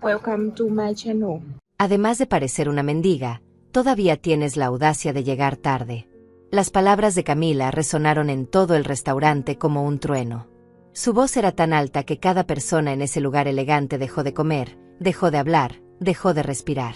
Welcome to my channel. Además de parecer una mendiga, todavía tienes la audacia de llegar tarde. Las palabras de Camila resonaron en todo el restaurante como un trueno. Su voz era tan alta que cada persona en ese lugar elegante dejó de comer, dejó de hablar, dejó de respirar.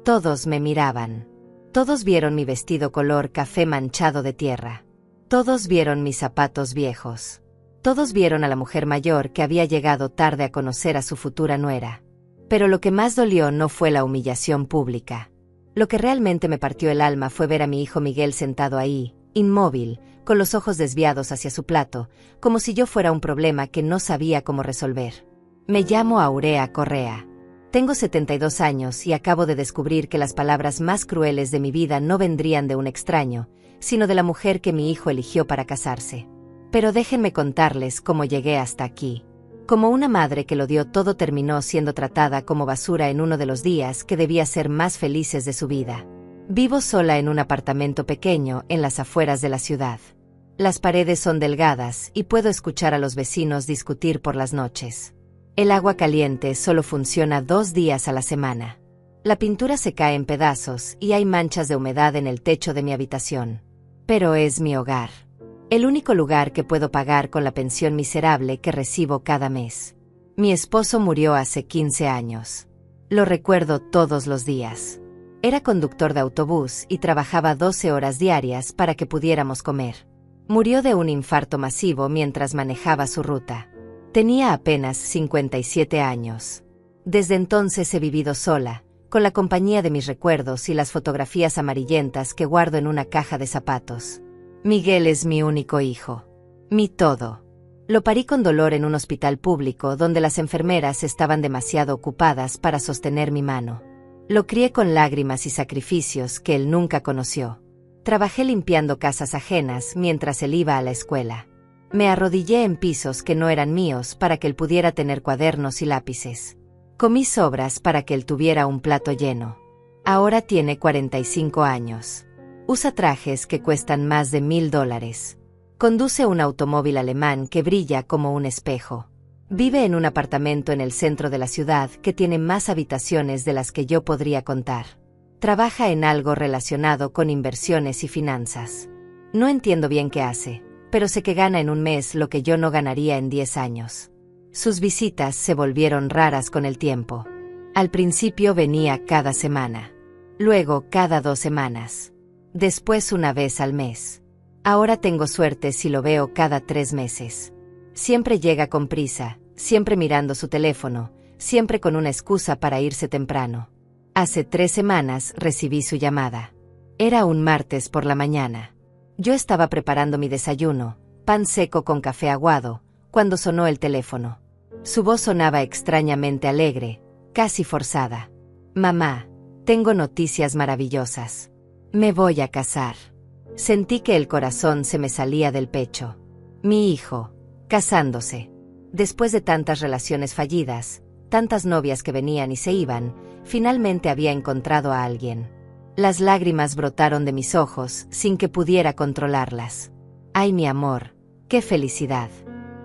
Todos me miraban. Todos vieron mi vestido color café manchado de tierra. Todos vieron mis zapatos viejos. Todos vieron a la mujer mayor que había llegado tarde a conocer a su futura nuera. Pero lo que más dolió no fue la humillación pública. Lo que realmente me partió el alma fue ver a mi hijo Miguel sentado ahí, inmóvil, con los ojos desviados hacia su plato, como si yo fuera un problema que no sabía cómo resolver. Me llamo Aurea Correa. Tengo 72 años y acabo de descubrir que las palabras más crueles de mi vida no vendrían de un extraño, sino de la mujer que mi hijo eligió para casarse. Pero déjenme contarles cómo llegué hasta aquí. Como una madre que lo dio todo terminó siendo tratada como basura en uno de los días que debía ser más felices de su vida. Vivo sola en un apartamento pequeño en las afueras de la ciudad. Las paredes son delgadas y puedo escuchar a los vecinos discutir por las noches. El agua caliente solo funciona 2 días a la semana. La pintura se cae en pedazos y hay manchas de humedad en el techo de mi habitación. Pero es mi hogar. El único lugar que puedo pagar con la pensión miserable que recibo cada mes. Mi esposo murió hace 15 años. Lo recuerdo todos los días. Era conductor de autobús y trabajaba 12 horas diarias para que pudiéramos comer. Murió de un infarto masivo mientras manejaba su ruta. Tenía apenas 57 años. Desde entonces he vivido sola, con la compañía de mis recuerdos y las fotografías amarillentas que guardo en una caja de zapatos. Miguel es mi único hijo. Mi todo. Lo parí con dolor en un hospital público donde las enfermeras estaban demasiado ocupadas para sostener mi mano. Lo crié con lágrimas y sacrificios que él nunca conoció. Trabajé limpiando casas ajenas mientras él iba a la escuela. Me arrodillé en pisos que no eran míos para que él pudiera tener cuadernos y lápices. Comí sobras para que él tuviera un plato lleno. Ahora tiene 45 años. Usa trajes que cuestan más de $1000. Conduce un automóvil alemán que brilla como un espejo. Vive en un apartamento en el centro de la ciudad que tiene más habitaciones de las que yo podría contar. Trabaja en algo relacionado con inversiones y finanzas. No entiendo bien qué hace, pero sé que gana en un mes lo que yo no ganaría en 10 años. Sus visitas se volvieron raras con el tiempo. Al principio venía cada semana. Luego cada 2 semanas. Después una vez al mes. Ahora tengo suerte si lo veo cada 3 meses. Siempre llega con prisa, siempre mirando su teléfono, siempre con una excusa para irse temprano. Hace 3 semanas recibí su llamada. Era un martes por la mañana. Yo estaba preparando mi desayuno, pan seco con café aguado, cuando sonó el teléfono. Su voz sonaba extrañamente alegre, casi forzada. Mamá, tengo noticias maravillosas. Me voy a casar. Sentí que el corazón se me salía del pecho. Mi hijo, casándose. Después de tantas relaciones fallidas, tantas novias que venían y se iban, finalmente había encontrado a alguien. Las lágrimas brotaron de mis ojos sin que pudiera controlarlas. Ay, mi amor, qué felicidad.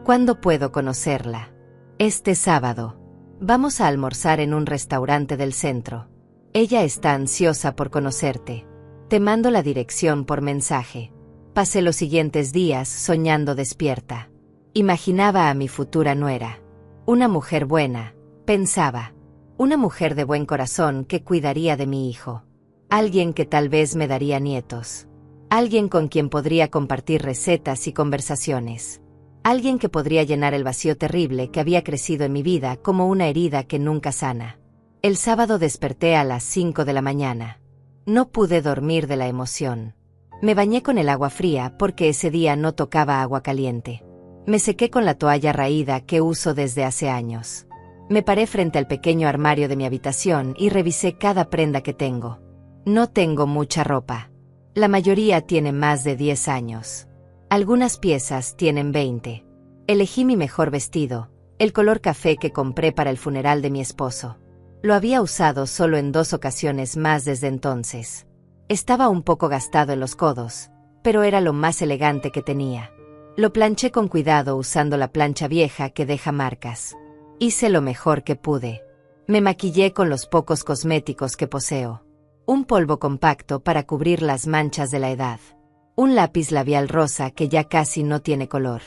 ¿Cuándo puedo conocerla? Este sábado. Vamos a almorzar en un restaurante del centro. Ella está ansiosa por conocerte. Te mando la dirección por mensaje. Pasé los siguientes días soñando despierta. Imaginaba a mi futura nuera. Una mujer buena, pensaba. Una mujer de buen corazón que cuidaría de mi hijo. Alguien que tal vez me daría nietos. Alguien con quien podría compartir recetas y conversaciones. Alguien que podría llenar el vacío terrible que había crecido en mi vida como una herida que nunca sana. El sábado desperté a las 5 de la mañana. No pude dormir de la emoción. Me bañé con el agua fría porque ese día no tocaba agua caliente. Me sequé con la toalla raída que uso desde hace años. Me paré frente al pequeño armario de mi habitación y revisé cada prenda que tengo. No tengo mucha ropa. La mayoría tiene más de 10 años. Algunas piezas tienen 20. Elegí mi mejor vestido, el color café que compré para el funeral de mi esposo. Lo había usado solo en 2 ocasiones más desde entonces. Estaba un poco gastado en los codos, pero era lo más elegante que tenía. Lo planché con cuidado usando la plancha vieja que deja marcas. Hice lo mejor que pude. Me maquillé con los pocos cosméticos que poseo. Un polvo compacto para cubrir las manchas de la edad. Un lápiz labial rosa que ya casi no tiene color.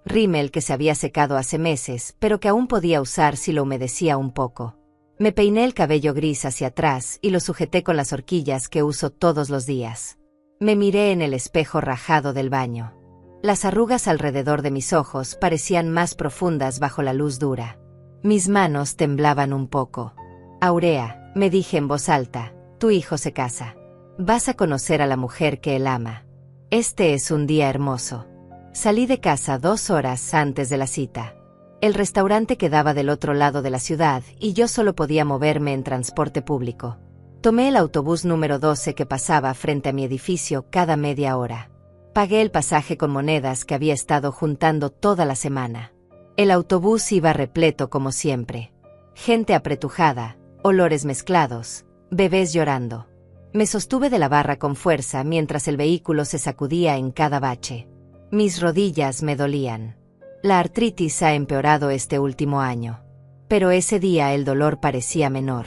Rímel que se había secado hace meses, pero que aún podía usar si lo humedecía un poco. Me peiné el cabello gris hacia atrás y lo sujeté con las horquillas que uso todos los días. Me miré en el espejo rajado del baño. Las arrugas alrededor de mis ojos parecían más profundas bajo la luz dura. Mis manos temblaban un poco. Aurea, me dije en voz alta, tu hijo se casa. Vas a conocer a la mujer que él ama. Este es un día hermoso. Salí de casa 2 horas antes de la cita. El restaurante quedaba del otro lado de la ciudad y yo solo podía moverme en transporte público. Tomé el autobús número 12 que pasaba frente a mi edificio cada media hora. Pagué el pasaje con monedas que había estado juntando toda la semana. El autobús iba repleto como siempre. Gente apretujada, olores mezclados, bebés llorando. Me sostuve de la barra con fuerza mientras el vehículo se sacudía en cada bache. Mis rodillas me dolían. La artritis ha empeorado este último año. Pero ese día el dolor parecía menor.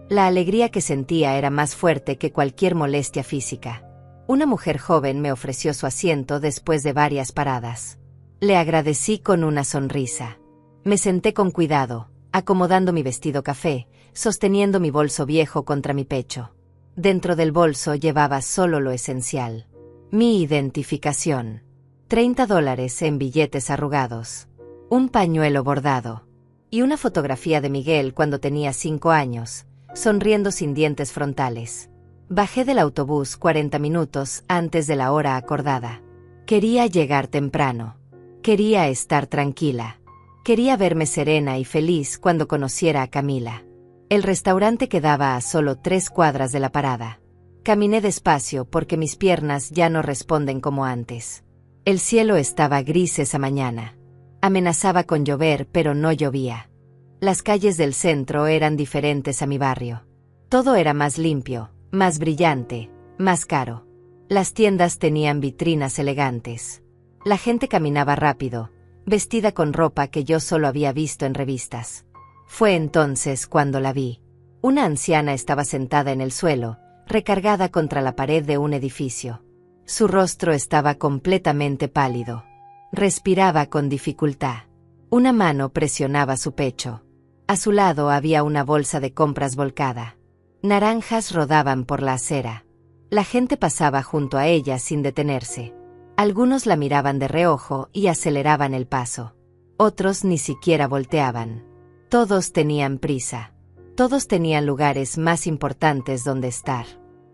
La alegría que sentía era más fuerte que cualquier molestia física. Una mujer joven me ofreció su asiento después de varias paradas. Le agradecí con una sonrisa. Me senté con cuidado, acomodando mi vestido café, sosteniendo mi bolso viejo contra mi pecho. Dentro del bolso llevaba solo lo esencial. Mi identificación. $30 en billetes arrugados. Un pañuelo bordado. Y una fotografía de Miguel cuando tenía 5 años, sonriendo sin dientes frontales. Bajé del autobús 40 minutos antes de la hora acordada. Quería llegar temprano. Quería estar tranquila. Quería verme serena y feliz cuando conociera a Camila. El restaurante quedaba a solo 3 cuadras de la parada. Caminé despacio porque mis piernas ya no responden como antes. El cielo estaba gris esa mañana. Amenazaba con llover, pero no llovía. Las calles del centro eran diferentes a mi barrio. Todo era más limpio, más brillante, más caro. Las tiendas tenían vitrinas elegantes. La gente caminaba rápido, vestida con ropa que yo solo había visto en revistas. Fue entonces cuando la vi. Una anciana estaba sentada en el suelo, recargada contra la pared de un edificio. Su rostro estaba completamente pálido. Respiraba con dificultad. Una mano presionaba su pecho. A su lado había una bolsa de compras volcada. Naranjas rodaban por la acera. La gente pasaba junto a ella sin detenerse. Algunos la miraban de reojo y aceleraban el paso. Otros ni siquiera volteaban. Todos tenían prisa. Todos tenían lugares más importantes donde estar.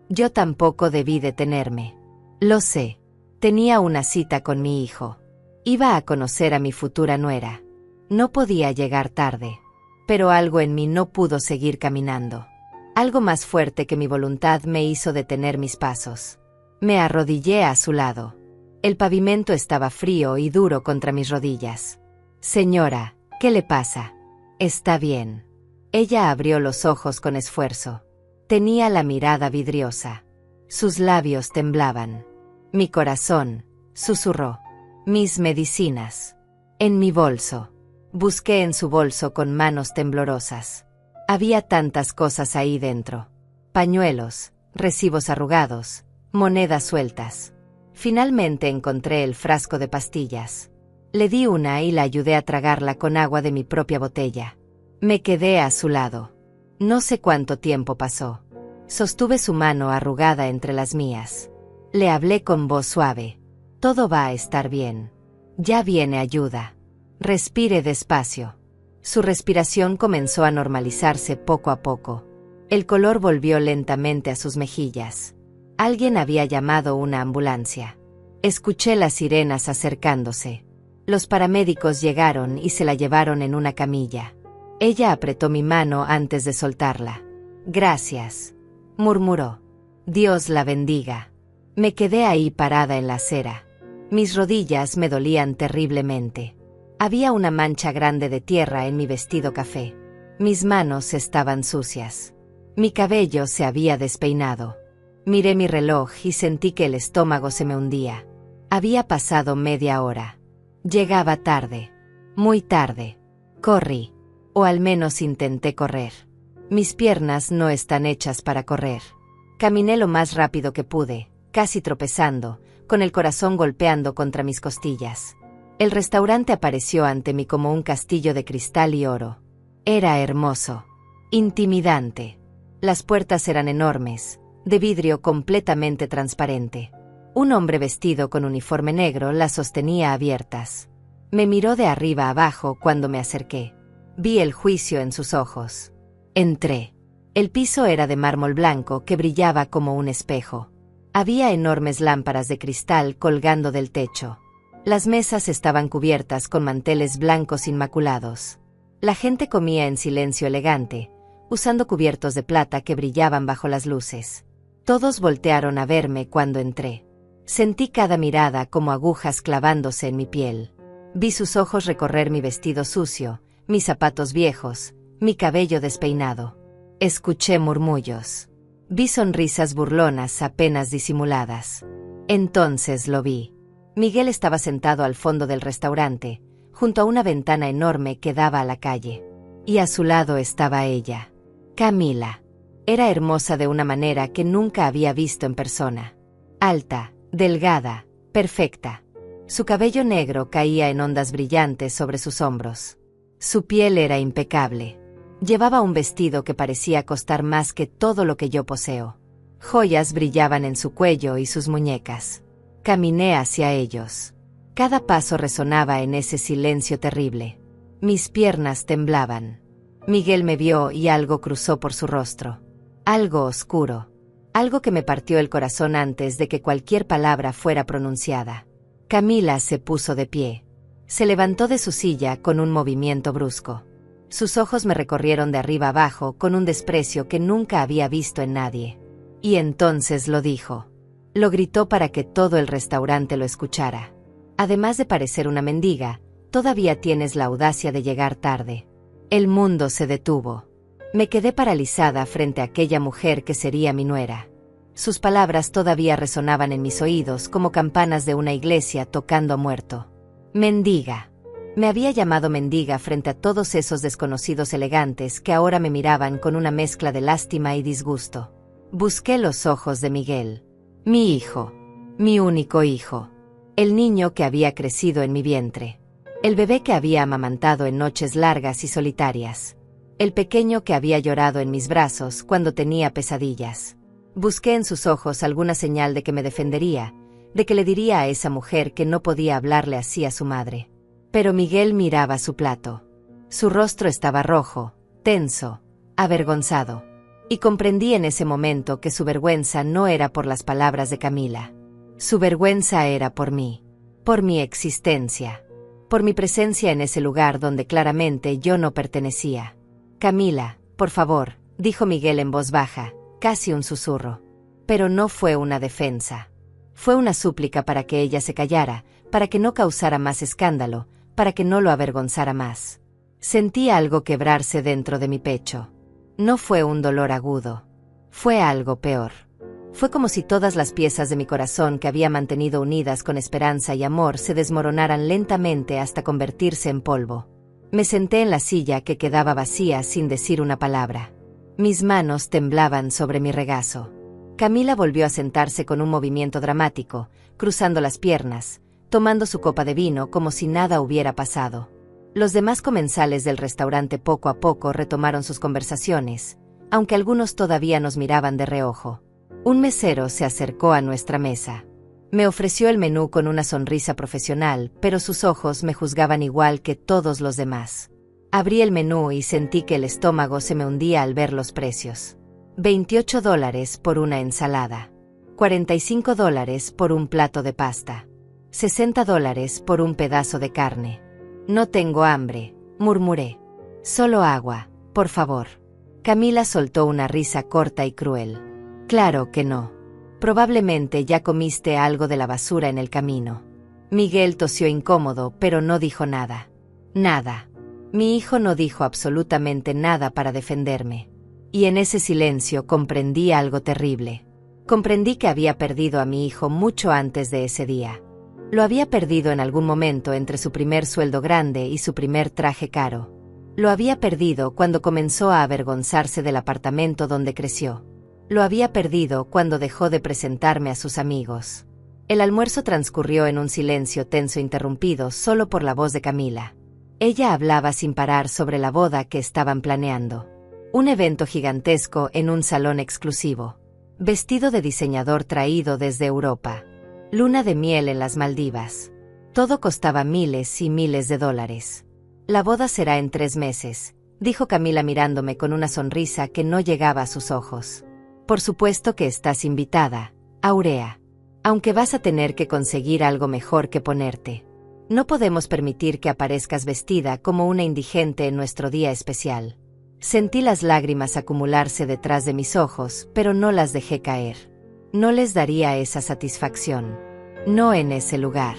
Yo tampoco debí detenerme. Lo sé. Tenía una cita con mi hijo. Iba a conocer a mi futura nuera. No podía llegar tarde. Pero algo en mí no pudo seguir caminando. Algo más fuerte que mi voluntad me hizo detener mis pasos. Me arrodillé a su lado. El pavimento estaba frío y duro contra mis rodillas. Señora, ¿qué le pasa? Está bien. Ella abrió los ojos con esfuerzo. Tenía la mirada vidriosa. Sus labios temblaban. Mi corazón, susurró. Mis medicinas. En mi bolso. Busqué en su bolso con manos temblorosas. Había tantas cosas ahí dentro. Pañuelos, recibos arrugados, monedas sueltas. Finalmente encontré el frasco de pastillas. Le di una y la ayudé a tragarla con agua de mi propia botella. Me quedé a su lado. No sé cuánto tiempo pasó. Sostuve su mano arrugada entre las mías. Le hablé con voz suave. Todo va a estar bien. Ya viene ayuda. Respire despacio. Su respiración comenzó a normalizarse poco a poco. El color volvió lentamente a sus mejillas. Alguien había llamado una ambulancia. Escuché las sirenas acercándose. Los paramédicos llegaron y se la llevaron en una camilla. Ella apretó mi mano antes de soltarla. Gracias, murmuró. Dios la bendiga. Me quedé ahí parada en la acera. Mis rodillas me dolían terriblemente. Había una mancha grande de tierra en mi vestido café. Mis manos estaban sucias. Mi cabello se había despeinado. Miré mi reloj y sentí que el estómago se me hundía. Había pasado media hora. Llegaba tarde. Muy tarde. Corrí. O al menos intenté correr. Mis piernas no están hechas para correr. Caminé lo más rápido que pude, casi tropezando, con el corazón golpeando contra mis costillas. El restaurante apareció ante mí como un castillo de cristal y oro. Era hermoso. Intimidante. Las puertas eran enormes, de vidrio completamente transparente. Un hombre vestido con uniforme negro las sostenía abiertas. Me miró de arriba abajo cuando me acerqué. Vi el juicio en sus ojos. Entré. El piso era de mármol blanco que brillaba como un espejo. Había enormes lámparas de cristal colgando del techo. Las mesas estaban cubiertas con manteles blancos inmaculados. La gente comía en silencio elegante, usando cubiertos de plata que brillaban bajo las luces. Todos voltearon a verme cuando entré. Sentí cada mirada como agujas clavándose en mi piel. Vi sus ojos recorrer mi vestido sucio, mis zapatos viejos, mi cabello despeinado. Escuché murmullos. Vi sonrisas burlonas apenas disimuladas. Entonces lo vi. Miguel estaba sentado al fondo del restaurante, junto a una ventana enorme que daba a la calle. Y a su lado estaba ella. Camila. Era hermosa de una manera que nunca había visto en persona. Alta, delgada, perfecta. Su cabello negro caía en ondas brillantes sobre sus hombros. Su piel era impecable. Llevaba un vestido que parecía costar más que todo lo que yo poseo. Joyas brillaban en su cuello y sus muñecas. Caminé hacia ellos. Cada paso resonaba en ese silencio terrible. Mis piernas temblaban. Miguel me vio y algo cruzó por su rostro. Algo oscuro. Algo que me partió el corazón antes de que cualquier palabra fuera pronunciada. Camila se puso de pie. Se levantó de su silla con un movimiento brusco. Sus ojos me recorrieron de arriba abajo con un desprecio que nunca había visto en nadie. Y entonces lo dijo. Lo gritó para que todo el restaurante lo escuchara. Además de parecer una mendiga, todavía tienes la audacia de llegar tarde. El mundo se detuvo. Me quedé paralizada frente a aquella mujer que sería mi nuera. Sus palabras todavía resonaban en mis oídos como campanas de una iglesia tocando a muerto. Mendiga. Me había llamado mendiga frente a todos esos desconocidos elegantes que ahora me miraban con una mezcla de lástima y disgusto. Busqué los ojos de Miguel. Mi hijo. Mi único hijo. El niño que había crecido en mi vientre. El bebé que había amamantado en noches largas y solitarias. El pequeño que había llorado en mis brazos cuando tenía pesadillas. Busqué en sus ojos alguna señal de que me defendería, de que le diría a esa mujer que no podía hablarle así a su madre. Pero Miguel miraba su plato. Su rostro estaba rojo, tenso, avergonzado. Y comprendí en ese momento que su vergüenza no era por las palabras de Camila. Su vergüenza era por mí, por mi existencia, por mi presencia en ese lugar donde claramente yo no pertenecía. Camila, por favor, dijo Miguel en voz baja, casi un susurro. Pero no fue una defensa. Fue una súplica para que ella se callara, para que no causara más escándalo, para que no lo avergonzara más. Sentí algo quebrarse dentro de mi pecho. No fue un dolor agudo. Fue algo peor. Fue como si todas las piezas de mi corazón que había mantenido unidas con esperanza y amor se desmoronaran lentamente hasta convertirse en polvo. Me senté en la silla que quedaba vacía sin decir una palabra. Mis manos temblaban sobre mi regazo. Camila volvió a sentarse con un movimiento dramático, cruzando las piernas, tomando su copa de vino como si nada hubiera pasado. Los demás comensales del restaurante poco a poco retomaron sus conversaciones, aunque algunos todavía nos miraban de reojo. Un mesero se acercó a nuestra mesa. Me ofreció el menú con una sonrisa profesional, pero sus ojos me juzgaban igual que todos los demás. Abrí el menú y sentí que el estómago se me hundía al ver los precios. $28 por una ensalada. $45 por un plato de pasta. $60 por un pedazo de carne. No tengo hambre, murmuré. Solo agua, por favor. Camila soltó una risa corta y cruel. Claro que no. Probablemente ya comiste algo de la basura en el camino. Miguel tosió incómodo, pero no dijo nada. Nada. Mi hijo no dijo absolutamente nada para defenderme. Y en ese silencio comprendí algo terrible. Comprendí que había perdido a mi hijo mucho antes de ese día. Lo había perdido en algún momento entre su primer sueldo grande y su primer traje caro. Lo había perdido cuando comenzó a avergonzarse del apartamento donde creció. Lo había perdido cuando dejó de presentarme a sus amigos. El almuerzo transcurrió en un silencio tenso interrumpido solo por la voz de Camila. Ella hablaba sin parar sobre la boda que estaban planeando. Un evento gigantesco en un salón exclusivo. Vestido de diseñador traído desde Europa. Luna de miel en las Maldivas. Todo costaba miles y miles de dólares. La boda será en 3 meses, dijo Camila mirándome con una sonrisa que no llegaba a sus ojos. Por supuesto que estás invitada, Aurea. Aunque vas a tener que conseguir algo mejor que ponerte. No podemos permitir que aparezcas vestida como una indigente en nuestro día especial. Sentí las lágrimas acumularse detrás de mis ojos, pero no las dejé caer. No les daría esa satisfacción. No en ese lugar.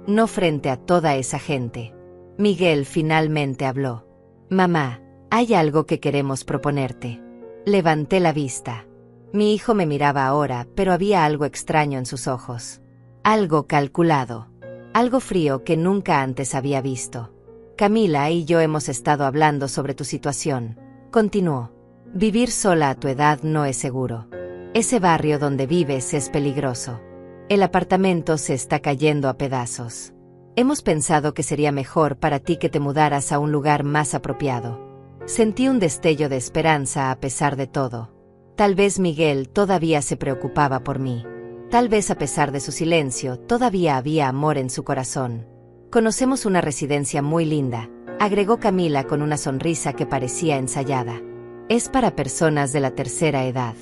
No frente a toda esa gente. Miguel finalmente habló. Mamá, hay algo que queremos proponerte. Levanté la vista. Mi hijo me miraba ahora, pero había algo extraño en sus ojos. Algo calculado. Algo frío que nunca antes había visto. Camila y yo hemos estado hablando sobre tu situación. Continuó. Vivir sola a tu edad no es seguro. Ese barrio donde vives es peligroso. El apartamento se está cayendo a pedazos. Hemos pensado que sería mejor para ti que te mudaras a un lugar más apropiado. Sentí un destello de esperanza a pesar de todo. Tal vez Miguel todavía se preocupaba por mí. Tal vez a pesar de su silencio, todavía había amor en su corazón. Conocemos una residencia muy linda, agregó Camila con una sonrisa que parecía ensayada. Es para personas de la tercera edad.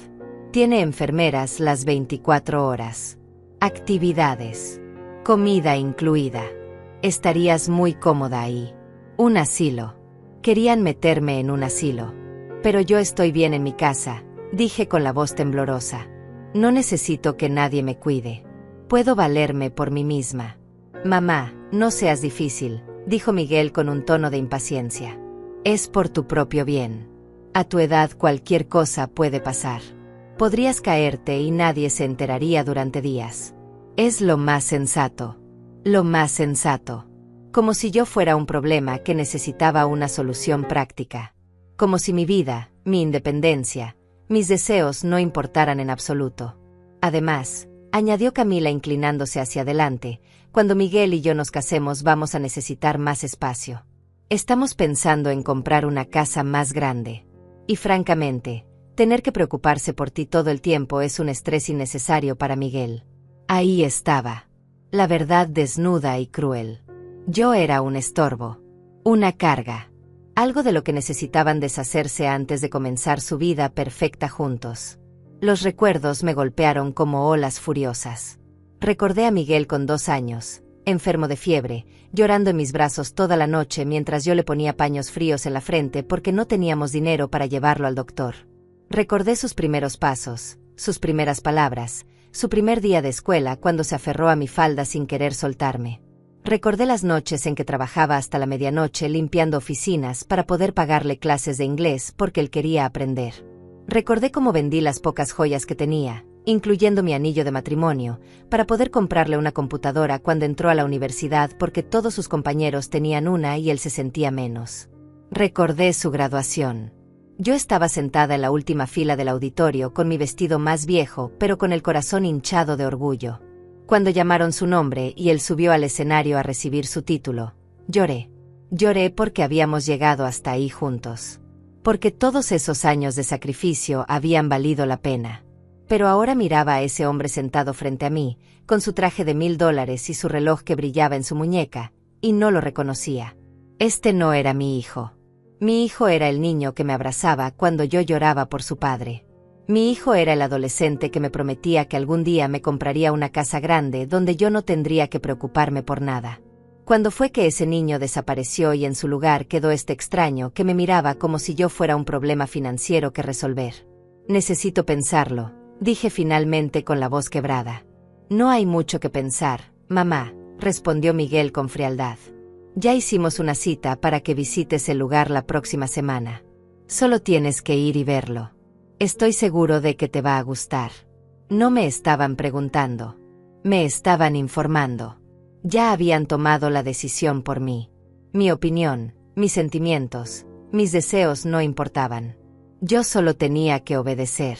Tiene enfermeras las 24 horas. Actividades. Comida incluida. Estarías muy cómoda ahí. Un asilo. Querían meterme en un asilo. Pero yo estoy bien en mi casa, dije con la voz temblorosa. No necesito que nadie me cuide. Puedo valerme por mí misma. Mamá, no seas difícil, dijo Miguel con un tono de impaciencia. Es por tu propio bien. A tu edad cualquier cosa puede pasar. Podrías caerte y nadie se enteraría durante días. Es lo más sensato. Lo más sensato. Como si yo fuera un problema que necesitaba una solución práctica. Como si mi vida, mi independencia, mis deseos no importaran en absoluto. Además, añadió Camila inclinándose hacia adelante, cuando Miguel y yo nos casemos vamos a necesitar más espacio. Estamos pensando en comprar una casa más grande. Y francamente, tener que preocuparse por ti todo el tiempo es un estrés innecesario para Miguel. Ahí estaba. La verdad desnuda y cruel. Yo era un estorbo. Una carga. Algo de lo que necesitaban deshacerse antes de comenzar su vida perfecta juntos. Los recuerdos me golpearon como olas furiosas. Recordé a Miguel con 2 años, enfermo de fiebre, llorando en mis brazos toda la noche mientras yo le ponía paños fríos en la frente porque no teníamos dinero para llevarlo al doctor. Recordé sus primeros pasos, sus primeras palabras, su primer día de escuela cuando se aferró a mi falda sin querer soltarme. Recordé las noches en que trabajaba hasta la medianoche limpiando oficinas para poder pagarle clases de inglés porque él quería aprender. Recordé cómo vendí las pocas joyas que tenía, incluyendo mi anillo de matrimonio, para poder comprarle una computadora cuando entró a la universidad porque todos sus compañeros tenían una y él se sentía menos. Recordé su graduación. Yo estaba sentada en la última fila del auditorio con mi vestido más viejo, pero con el corazón hinchado de orgullo. Cuando llamaron su nombre y él subió al escenario a recibir su título, lloré. Lloré porque habíamos llegado hasta ahí juntos. Porque todos esos años de sacrificio habían valido la pena. Pero ahora miraba a ese hombre sentado frente a mí, con su traje de $1000 y su reloj que brillaba en su muñeca, y no lo reconocía. Este no era mi hijo. Mi hijo era el niño que me abrazaba cuando yo lloraba por su padre. Mi hijo era el adolescente que me prometía que algún día me compraría una casa grande donde yo no tendría que preocuparme por nada. ¿Cuándo fue que ese niño desapareció y en su lugar quedó este extraño que me miraba como si yo fuera un problema financiero que resolver? Necesito pensarlo, dije finalmente con la voz quebrada. No hay mucho que pensar, mamá, respondió Miguel con frialdad. Ya hicimos una cita para que visites el lugar la próxima semana. Solo tienes que ir y verlo. Estoy seguro de que te va a gustar. No me estaban preguntando. Me estaban informando. Ya habían tomado la decisión por mí. Mi opinión, mis sentimientos, Mis deseos no importaban. Yo solo tenía que obedecer.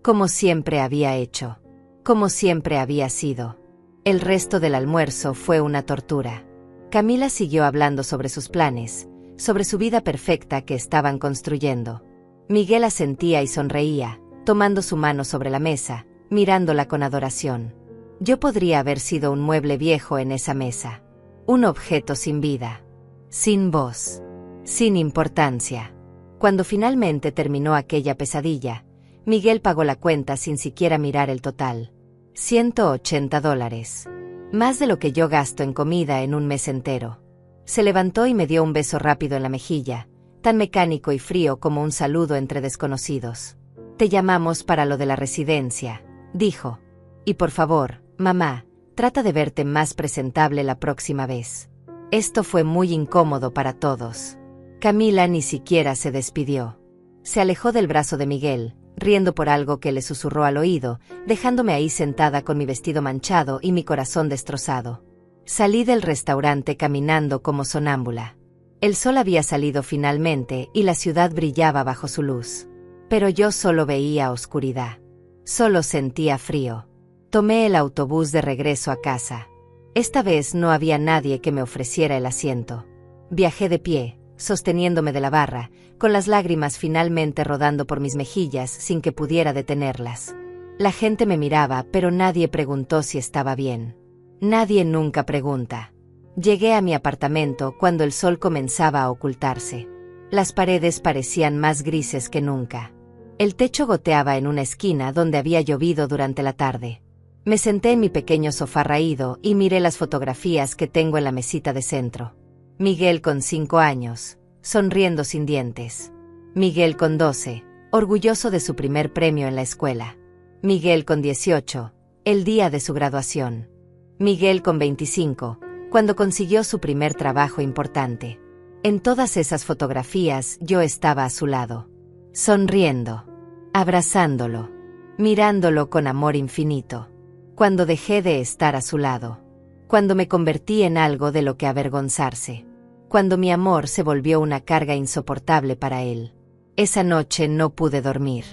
Como siempre había hecho. Como siempre había sido. El resto del almuerzo fue una tortura. Camila siguió hablando sobre sus planes, sobre su vida perfecta que estaban construyendo. Miguel asentía y sonreía, tomando su mano sobre la mesa, mirándola con adoración. Yo podría haber sido un mueble viejo en esa mesa. Un objeto sin vida. Sin voz. Sin importancia. Cuando finalmente terminó aquella pesadilla, Miguel pagó la cuenta sin siquiera mirar el total. $180. Más de lo que yo gasto en comida en un mes entero. Se levantó y me dio un beso rápido en la mejilla, tan mecánico y frío como un saludo entre desconocidos. Te llamamos para lo de la residencia, dijo. Y por favor, mamá, trata de verte más presentable la próxima vez. Esto fue muy incómodo para todos. Camila ni siquiera se despidió. Se alejó del brazo de Miguel, riendo por algo que le susurró al oído, dejándome ahí sentada con mi vestido manchado y mi corazón destrozado. Salí del restaurante caminando como sonámbula. El sol había salido finalmente y la ciudad brillaba bajo su luz. Pero yo solo veía oscuridad. Solo sentía frío. Tomé el autobús de regreso a casa. Esta vez no había nadie que me ofreciera el asiento. Viajé de pie, sosteniéndome de la barra, con las lágrimas finalmente rodando por mis mejillas sin que pudiera detenerlas. La gente me miraba, pero nadie preguntó si estaba bien. Nadie nunca pregunta. Llegué a mi apartamento cuando el sol comenzaba a ocultarse. Las paredes parecían más grises que nunca. El techo goteaba en una esquina donde había llovido durante la tarde. Me senté en mi pequeño sofá raído y miré las fotografías que tengo en la mesita de centro. Miguel con 5 años, sonriendo sin dientes. Miguel con 12, orgulloso de su primer premio en la escuela. Miguel con 18, el día de su graduación. Miguel con 25, cuando consiguió su primer trabajo importante. En todas esas fotografías yo estaba a su lado, sonriendo, abrazándolo, mirándolo con amor infinito. Cuando dejé de estar a su lado, cuando me convertí en algo de lo que avergonzarse, cuando mi amor se volvió una carga insoportable para él. Esa noche no pude dormir.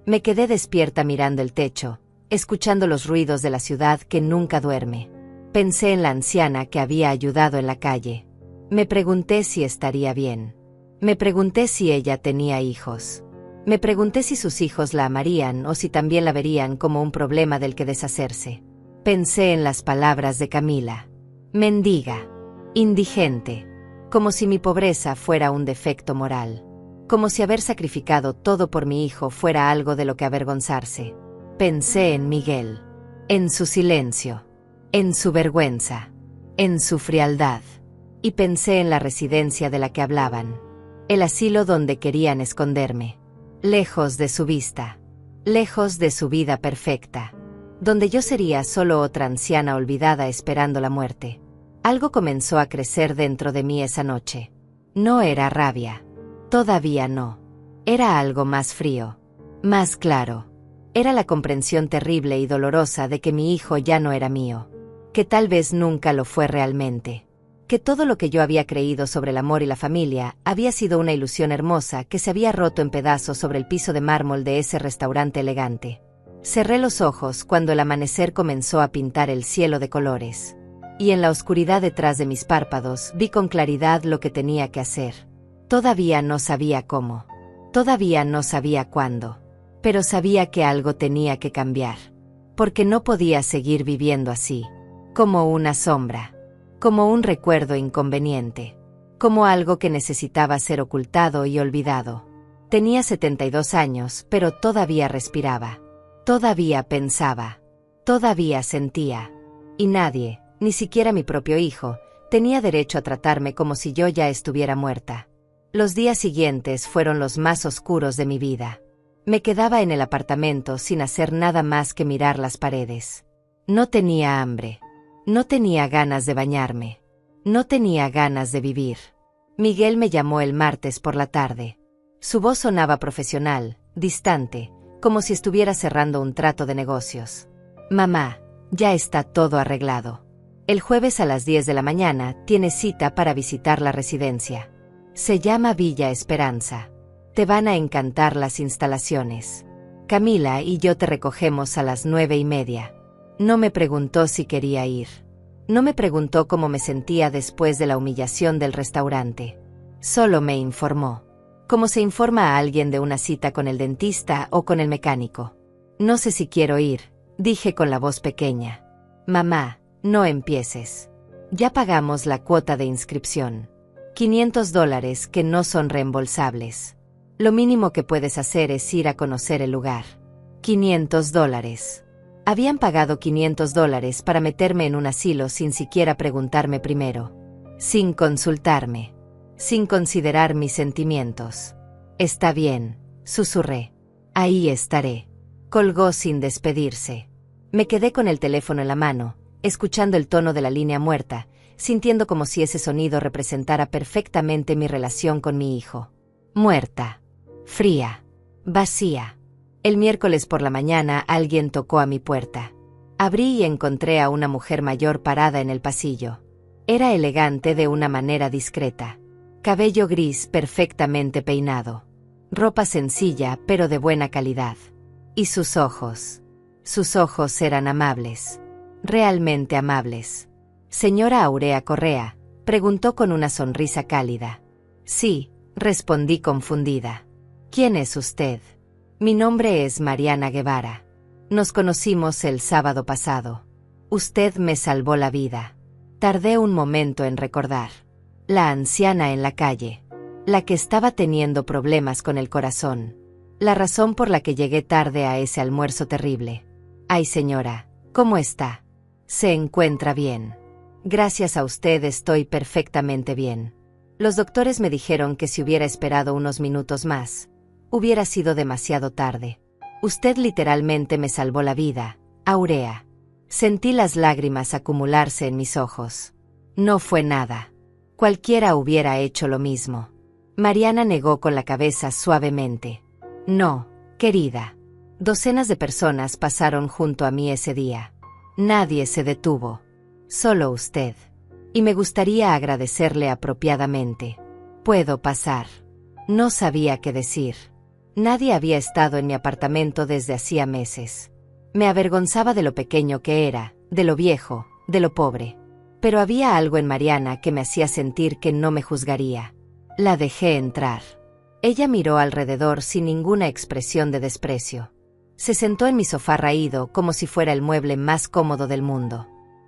Me quedé despierta mirando el techo, escuchando los ruidos de la ciudad que nunca duerme. Pensé en la anciana que había ayudado en la calle. Me pregunté si estaría bien. Me pregunté si ella tenía hijos. Me pregunté si sus hijos la amarían o si también la verían como un problema del que deshacerse. Pensé en las palabras de Camila. Mendiga. Indigente. Como si mi pobreza fuera un defecto moral. Como si haber sacrificado todo por mi hijo fuera algo de lo que avergonzarse. Pensé en Miguel. En su silencio. En su vergüenza. En su frialdad. Y pensé en la residencia de la que hablaban. El asilo donde querían esconderme. Lejos de su vista. Lejos de su vida perfecta. Donde yo sería solo otra anciana olvidada esperando la muerte. Algo comenzó a crecer dentro de mí esa noche. No era rabia. Todavía no. Era algo más frío. Más claro. Era la comprensión terrible y dolorosa de que mi hijo ya no era mío. Que tal vez nunca lo fue realmente. Que todo lo que yo había creído sobre el amor y la familia había sido una ilusión hermosa que se había roto en pedazos sobre el piso de mármol de ese restaurante elegante. Cerré los ojos cuando el amanecer comenzó a pintar el cielo de colores. Y en la oscuridad detrás de mis párpados vi con claridad lo que tenía que hacer. Todavía no sabía cómo. Todavía no sabía cuándo. Pero sabía que algo tenía que cambiar. Porque no podía seguir viviendo así. Como una sombra. Como un recuerdo inconveniente. Como algo que necesitaba ser ocultado y olvidado. Tenía 72 años, pero todavía respiraba. Todavía pensaba. Todavía sentía. Y nadie, ni siquiera mi propio hijo, tenía derecho a tratarme como si yo ya estuviera muerta. Los días siguientes fueron los más oscuros de mi vida. Me quedaba en el apartamento sin hacer nada más que mirar las paredes. No tenía hambre. No tenía ganas de bañarme. No tenía ganas de vivir. Miguel me llamó el martes por la tarde. Su voz sonaba profesional, distante, como si estuviera cerrando un trato de negocios. Mamá, ya está todo arreglado. El jueves a las 10 de la mañana tiene cita para visitar la residencia. Se llama Villa Esperanza. Te van a encantar las instalaciones. Camila y yo te recogemos a las 9:30. No me preguntó si quería ir. No me preguntó cómo me sentía después de la humillación del restaurante. Solo me informó. Como se informa a alguien de una cita con el dentista o con el mecánico. No sé si quiero ir, dije con la voz pequeña. Mamá, no empieces. Ya pagamos la cuota de inscripción. $500 que no son reembolsables. Lo mínimo que puedes hacer es ir a conocer el lugar. $500. Habían pagado $500 para meterme en un asilo sin siquiera preguntarme primero. Sin consultarme. Sin considerar mis sentimientos. Está bien, susurré. Ahí estaré. Colgó sin despedirse. Me quedé con el teléfono en la mano, escuchando el tono de la línea muerta, sintiendo como si ese sonido representara perfectamente mi relación con mi hijo. Muerta. Fría. Vacía. El miércoles por la mañana alguien tocó a mi puerta. Abrí y encontré a una mujer mayor parada en el pasillo. Era elegante de una manera discreta. Cabello gris perfectamente peinado. Ropa sencilla pero de buena calidad. Y sus ojos. Sus ojos eran amables. Realmente amables. Señora Aurea Correa, preguntó con una sonrisa cálida. Sí, respondí confundida. ¿Quién es usted? Mi nombre es Mariana Guevara. Nos conocimos el sábado pasado. Usted me salvó la vida. Tardé un momento en recordar. La anciana en la calle. La que estaba teniendo problemas con el corazón. La razón por la que llegué tarde a ese almuerzo terrible. Ay, señora, ¿cómo está? Se encuentra bien. Gracias a usted estoy perfectamente bien. Los doctores me dijeron que si hubiera esperado unos minutos más, hubiera sido demasiado tarde. Usted literalmente me salvó la vida, Aurea. Sentí las lágrimas acumularse en mis ojos. No fue nada. Cualquiera hubiera hecho lo mismo. Mariana negó con la cabeza suavemente. No, querida. Docenas de personas pasaron junto a mí ese día. Nadie se detuvo. Solo usted. Y me gustaría agradecerle apropiadamente. ¿Puedo pasar? No sabía qué decir. Nadie había estado en mi apartamento desde hacía meses. Me avergonzaba de lo pequeño que era, de lo viejo, de lo pobre. Pero había algo en Mariana que me hacía sentir que no me juzgaría. La dejé entrar. Ella miró alrededor sin ninguna expresión de desprecio. Se sentó en mi sofá raído como si fuera el mueble más cómodo del mundo.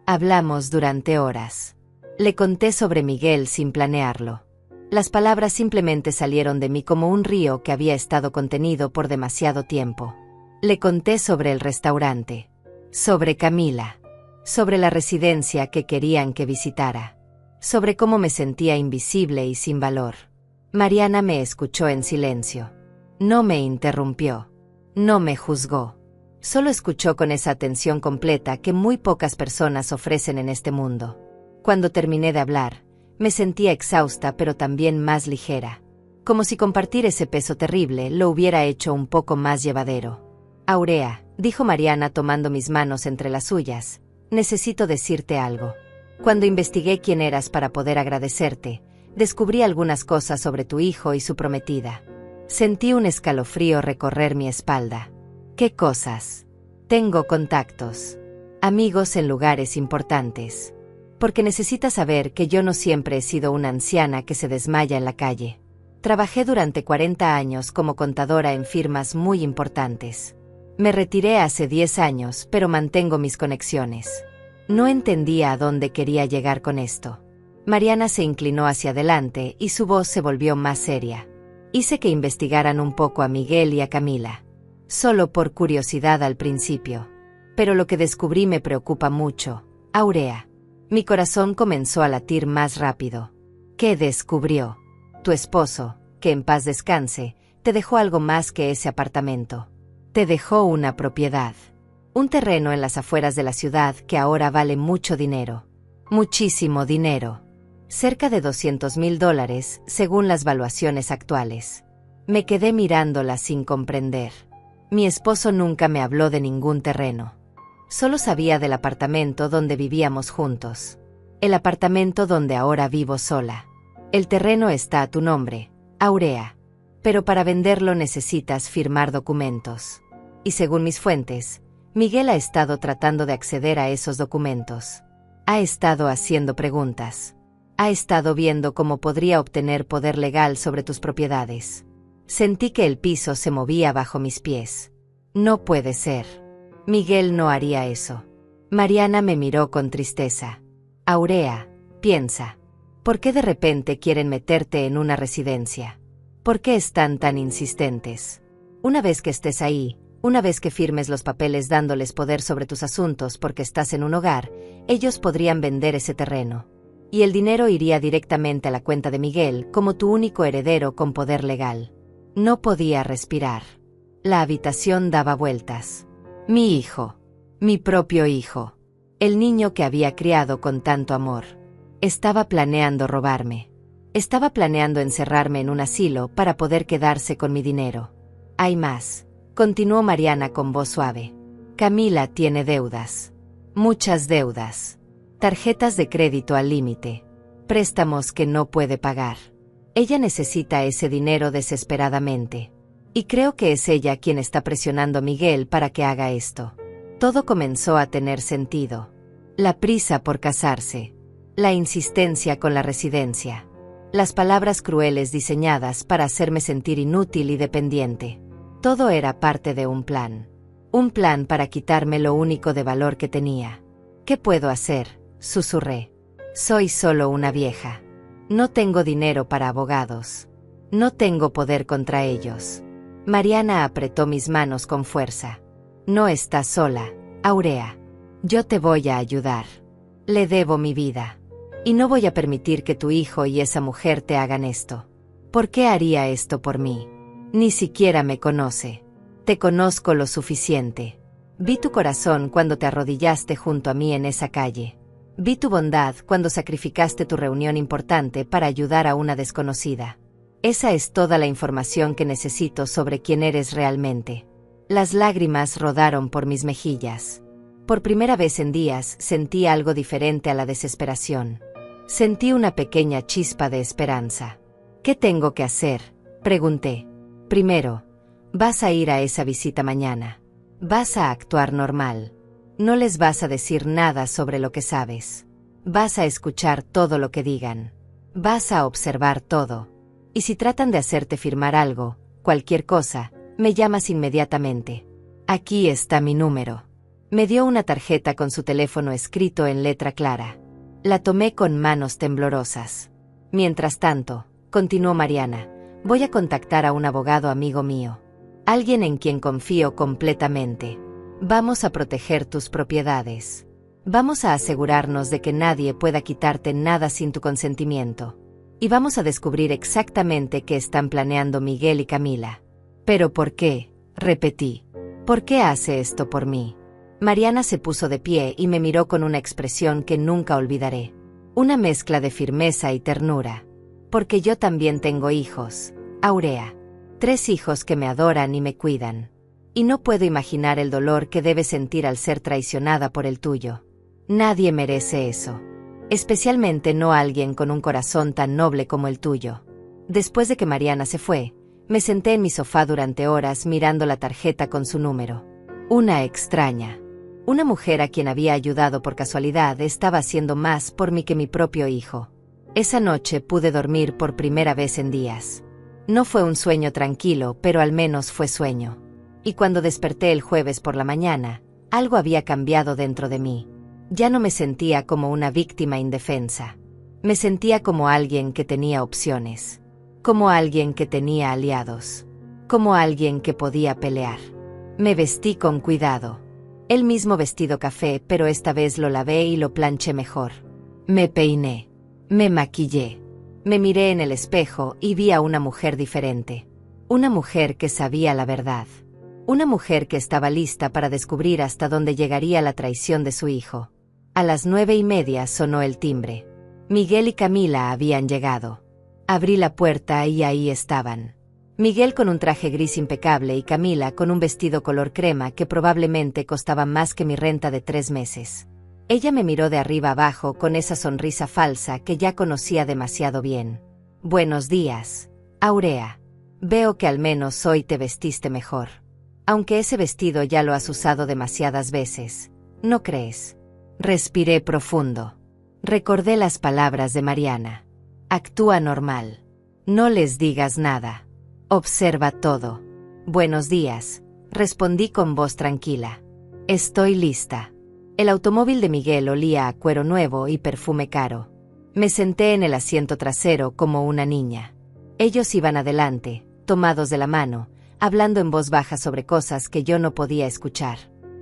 Hablamos durante horas. Le conté sobre Miguel sin planearlo. Las palabras simplemente salieron de mí como un río que había estado contenido por demasiado tiempo. Le conté sobre el restaurante. Sobre Camila. Sobre la residencia que querían que visitara. Sobre cómo me sentía invisible y sin valor. Mariana me escuchó en silencio. No me interrumpió. No me juzgó. Solo escuchó con esa atención completa que muy pocas personas ofrecen en este mundo. Cuando terminé de hablar, me sentía exhausta pero también más ligera. Como si compartir ese peso terrible lo hubiera hecho un poco más llevadero. Aurea, dijo Mariana tomando mis manos entre las suyas, necesito decirte algo. Cuando investigué quién eras para poder agradecerte, descubrí algunas cosas sobre tu hijo y su prometida. Sentí un escalofrío recorrer mi espalda. ¿Qué cosas? Tengo contactos. Amigos en lugares importantes. Porque necesitas saber que yo no siempre he sido una anciana que se desmaya en la calle. Trabajé durante 40 años como contadora en firmas muy importantes. Me retiré hace 10 años, pero mantengo mis conexiones. No entendía a dónde quería llegar con esto. Mariana se inclinó hacia adelante y su voz se volvió más seria. Hice que investigaran un poco a Miguel y a Camila. Solo por curiosidad al principio. Pero lo que descubrí me preocupa mucho, Aurea. Mi corazón comenzó a latir más rápido. ¿Qué descubrió? Tu esposo, que en paz descanse, te dejó algo más que ese apartamento. Te dejó una propiedad. Un terreno en las afueras de la ciudad que ahora vale mucho dinero. Muchísimo dinero. Cerca de $200,000 según las valuaciones actuales. Me quedé mirándola sin comprender. Mi esposo nunca me habló de ningún terreno. Solo sabía del apartamento donde vivíamos juntos. El apartamento donde ahora vivo sola. El terreno está a tu nombre, Aurea. Pero para venderlo necesitas firmar documentos. Y según mis fuentes, Miguel ha estado tratando de acceder a esos documentos. Ha estado haciendo preguntas. Ha estado viendo cómo podría obtener poder legal sobre tus propiedades. Sentí que el piso se movía bajo mis pies. No puede ser. Miguel no haría eso. Mariana me miró con tristeza. Aurea, piensa. ¿Por qué de repente quieren meterte en una residencia? ¿Por qué están tan insistentes? Una vez que estés ahí, una vez que firmes los papeles dándoles poder sobre tus asuntos porque estás en un hogar, ellos podrían vender ese terreno. Y el dinero iría directamente a la cuenta de Miguel como tu único heredero con poder legal. No podía respirar. La habitación daba vueltas. Mi hijo. Mi propio hijo. El niño que había criado con tanto amor. Estaba planeando robarme. Estaba planeando encerrarme en un asilo para poder quedarse con mi dinero. Hay más. Continuó Mariana con voz suave. Camila tiene deudas. Muchas deudas. Tarjetas de crédito al límite. Préstamos que no puede pagar. Ella necesita ese dinero desesperadamente. Y creo que es ella quien está presionando a Miguel para que haga esto. Todo comenzó a tener sentido. La prisa por casarse. La insistencia con la residencia. Las palabras crueles diseñadas para hacerme sentir inútil y dependiente. Todo era parte de un plan. Un plan para quitarme lo único de valor que tenía. ¿Qué puedo hacer?, susurré. Soy solo una vieja. No tengo dinero para abogados. No tengo poder contra ellos. Mariana apretó mis manos con fuerza. No estás sola, Aurea. Yo te voy a ayudar. Le debo mi vida. Y no voy a permitir que tu hijo y esa mujer te hagan esto. ¿Por qué haría esto por mí? Ni siquiera me conoce. Te conozco lo suficiente. Vi tu corazón cuando te arrodillaste junto a mí en esa calle. Vi tu bondad cuando sacrificaste tu reunión importante para ayudar a una desconocida. Esa es toda la información que necesito sobre quién eres realmente. Las lágrimas rodaron por mis mejillas. Por primera vez en días sentí algo diferente a la desesperación. Sentí una pequeña chispa de esperanza. ¿Qué tengo que hacer?, pregunté. Primero, vas a ir a esa visita mañana. Vas a actuar normal. No les vas a decir nada sobre lo que sabes. Vas a escuchar todo lo que digan. Vas a observar todo. Y si tratan de hacerte firmar algo, cualquier cosa, me llamas inmediatamente. Aquí está mi número. Me dio una tarjeta con su teléfono escrito en letra clara. La tomé con manos temblorosas. Mientras tanto, continuó Mariana, voy a contactar a un abogado amigo mío. Alguien en quien confío completamente. Vamos a proteger tus propiedades. Vamos a asegurarnos de que nadie pueda quitarte nada sin tu consentimiento. Y vamos a descubrir exactamente qué están planeando Miguel y Camila. ¿Pero por qué?, repetí. ¿Por qué hace esto por mí? Mariana se puso de pie y me miró con una expresión que nunca olvidaré. Una mezcla de firmeza y ternura. Porque yo también tengo hijos, Aurea. 3 hijos que me adoran y me cuidan. Y no puedo imaginar el dolor que debes sentir al ser traicionada por el tuyo. Nadie merece eso. Especialmente no alguien con un corazón tan noble como el tuyo. Después de que Mariana se fue, me senté en mi sofá durante horas mirando la tarjeta con su número. Una extraña. Una mujer a quien había ayudado por casualidad estaba haciendo más por mí que mi propio hijo. Esa noche pude dormir por primera vez en días. No fue un sueño tranquilo, pero al menos fue sueño. Y cuando desperté el jueves por la mañana, algo había cambiado dentro de mí. Ya no me sentía como una víctima indefensa. Me sentía como alguien que tenía opciones. Como alguien que tenía aliados. Como alguien que podía pelear. Me vestí con cuidado. El mismo vestido café, pero esta vez lo lavé y lo planché mejor. Me peiné. Me maquillé. Me miré en el espejo y vi a una mujer diferente. Una mujer que sabía la verdad. Una mujer que estaba lista para descubrir hasta dónde llegaría la traición de su hijo. A las 9:30 sonó el timbre. Miguel y Camila habían llegado. Abrí la puerta y ahí estaban. Miguel con un traje gris impecable y Camila con un vestido color crema que probablemente costaba más que mi renta de 3 meses. Ella me miró de arriba abajo con esa sonrisa falsa que ya conocía demasiado bien. Buenos días, Aurea. Veo que al menos hoy te vestiste mejor. Aunque ese vestido ya lo has usado demasiadas veces, ¿no crees? Respiré profundo. Recordé las palabras de Mariana. Actúa normal. No les digas nada. Observa todo. Buenos días, respondí con voz tranquila. Estoy lista. El automóvil de Miguel olía a cuero nuevo y perfume caro. Me senté en el asiento trasero como una niña. Ellos iban adelante, tomados de la mano, hablando en voz baja sobre cosas que yo no podía escuchar.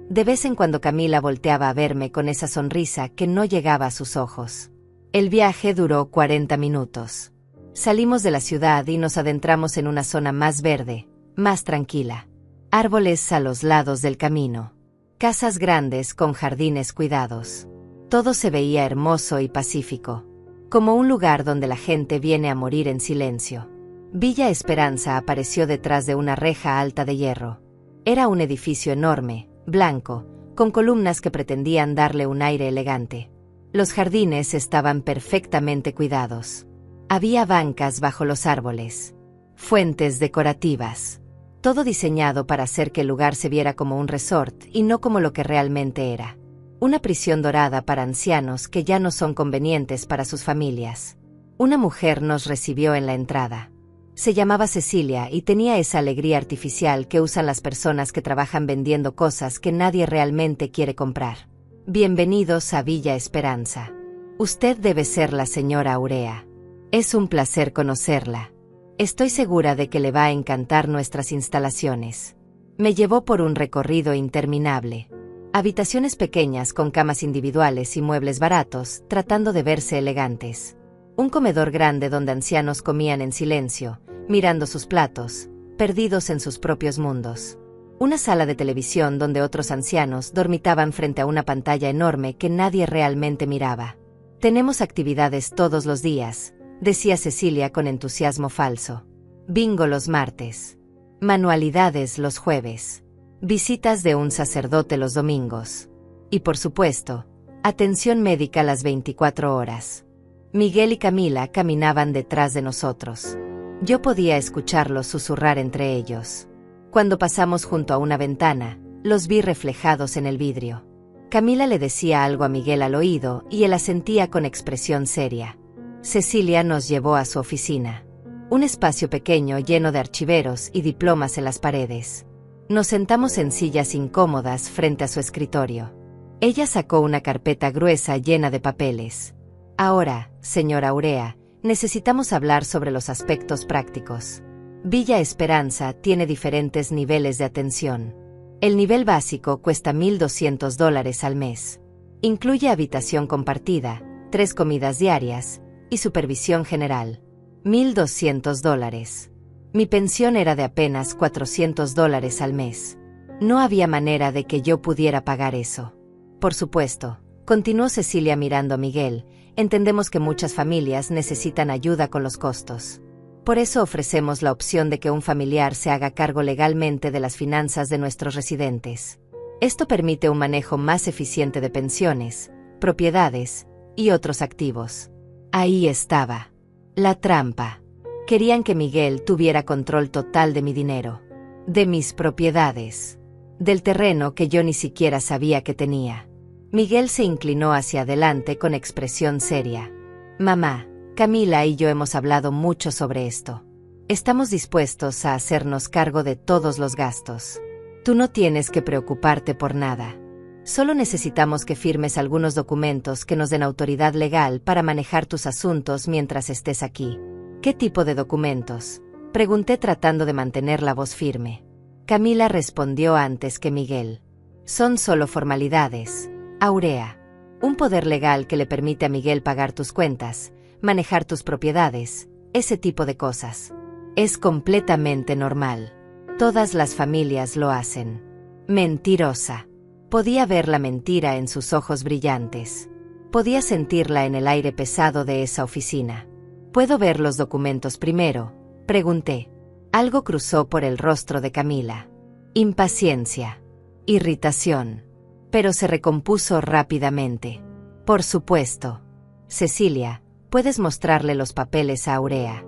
De vez en cuando Camila volteaba a verme con esa sonrisa que no llegaba a sus ojos. El viaje duró 40 minutos. Salimos de la ciudad y nos adentramos en una zona más verde, más tranquila. Árboles a los lados del camino. Casas grandes con jardines cuidados. Todo se veía hermoso y pacífico. Como un lugar donde la gente viene a morir en silencio. Villa Esperanza apareció detrás de una reja alta de hierro. Era un edificio enorme, blanco, con columnas que pretendían darle un aire elegante. Los jardines estaban perfectamente cuidados. Había bancas bajo los árboles. Fuentes decorativas. Todo diseñado para hacer que el lugar se viera como un resort y no como lo que realmente era. Una prisión dorada para ancianos que ya no son convenientes para sus familias. Una mujer nos recibió en la entrada. Se llamaba Cecilia y tenía esa alegría artificial que usan las personas que trabajan vendiendo cosas que nadie realmente quiere comprar. Bienvenidos a Villa Esperanza. Usted debe ser la señora Aurea. Es un placer conocerla. Estoy segura de que le va a encantar nuestras instalaciones. Me llevó por un recorrido interminable. Habitaciones pequeñas con camas individuales y muebles baratos, tratando de verse elegantes. Un comedor grande donde ancianos comían en silencio, mirando sus platos, perdidos en sus propios mundos. Una sala de televisión donde otros ancianos dormitaban frente a una pantalla enorme que nadie realmente miraba. Tenemos actividades todos los días, decía Cecilia con entusiasmo falso. Bingo los martes. Manualidades los jueves. Visitas de un sacerdote los domingos. Y por supuesto, atención médica las 24 horas. Miguel y Camila caminaban detrás de nosotros. Yo podía escucharlos susurrar entre ellos. Cuando pasamos junto a una ventana, los vi reflejados en el vidrio. Camila le decía algo a Miguel al oído y él asentía con expresión seria. Cecilia nos llevó a su oficina. Un espacio pequeño lleno de archiveros y diplomas en las paredes. Nos sentamos en sillas incómodas frente a su escritorio. Ella sacó una carpeta gruesa llena de papeles. Ahora, señora Aurea, necesitamos hablar sobre los aspectos prácticos. Villa Esperanza tiene diferentes niveles de atención. El nivel básico cuesta $1,200 al mes. Incluye habitación compartida, 3 comidas diarias y supervisión general. $1,200. Mi pensión era de apenas $400 al mes. No había manera de que yo pudiera pagar eso. Por supuesto, continuó Cecilia mirando a Miguel, entendemos que muchas familias necesitan ayuda con los costos. Por eso ofrecemos la opción de que un familiar se haga cargo legalmente de las finanzas de nuestros residentes. Esto permite un manejo más eficiente de pensiones, propiedades y otros activos. Ahí estaba. La trampa. Querían que Miguel tuviera control total de mi dinero, de mis propiedades, del terreno que yo ni siquiera sabía que tenía. Miguel se inclinó hacia adelante con expresión seria. Mamá, Camila y yo hemos hablado mucho sobre esto. Estamos dispuestos a hacernos cargo de todos los gastos. Tú no tienes que preocuparte por nada. Solo necesitamos que firmes algunos documentos que nos den autoridad legal para manejar tus asuntos mientras estés aquí. ¿Qué tipo de documentos?, pregunté tratando de mantener la voz firme. Camila respondió antes que Miguel. Son solo formalidades, Aurea. Un poder legal que le permite a Miguel pagar tus cuentas, manejar tus propiedades, ese tipo de cosas. Es completamente normal. Todas las familias lo hacen. Mentirosa. Podía ver la mentira en sus ojos brillantes. Podía sentirla en el aire pesado de esa oficina. ¿Puedo ver los documentos primero?, pregunté. Algo cruzó por el rostro de Camila. Impaciencia. Irritación. Pero se recompuso rápidamente. Por supuesto. Cecilia, puedes mostrarle los papeles a Aurea.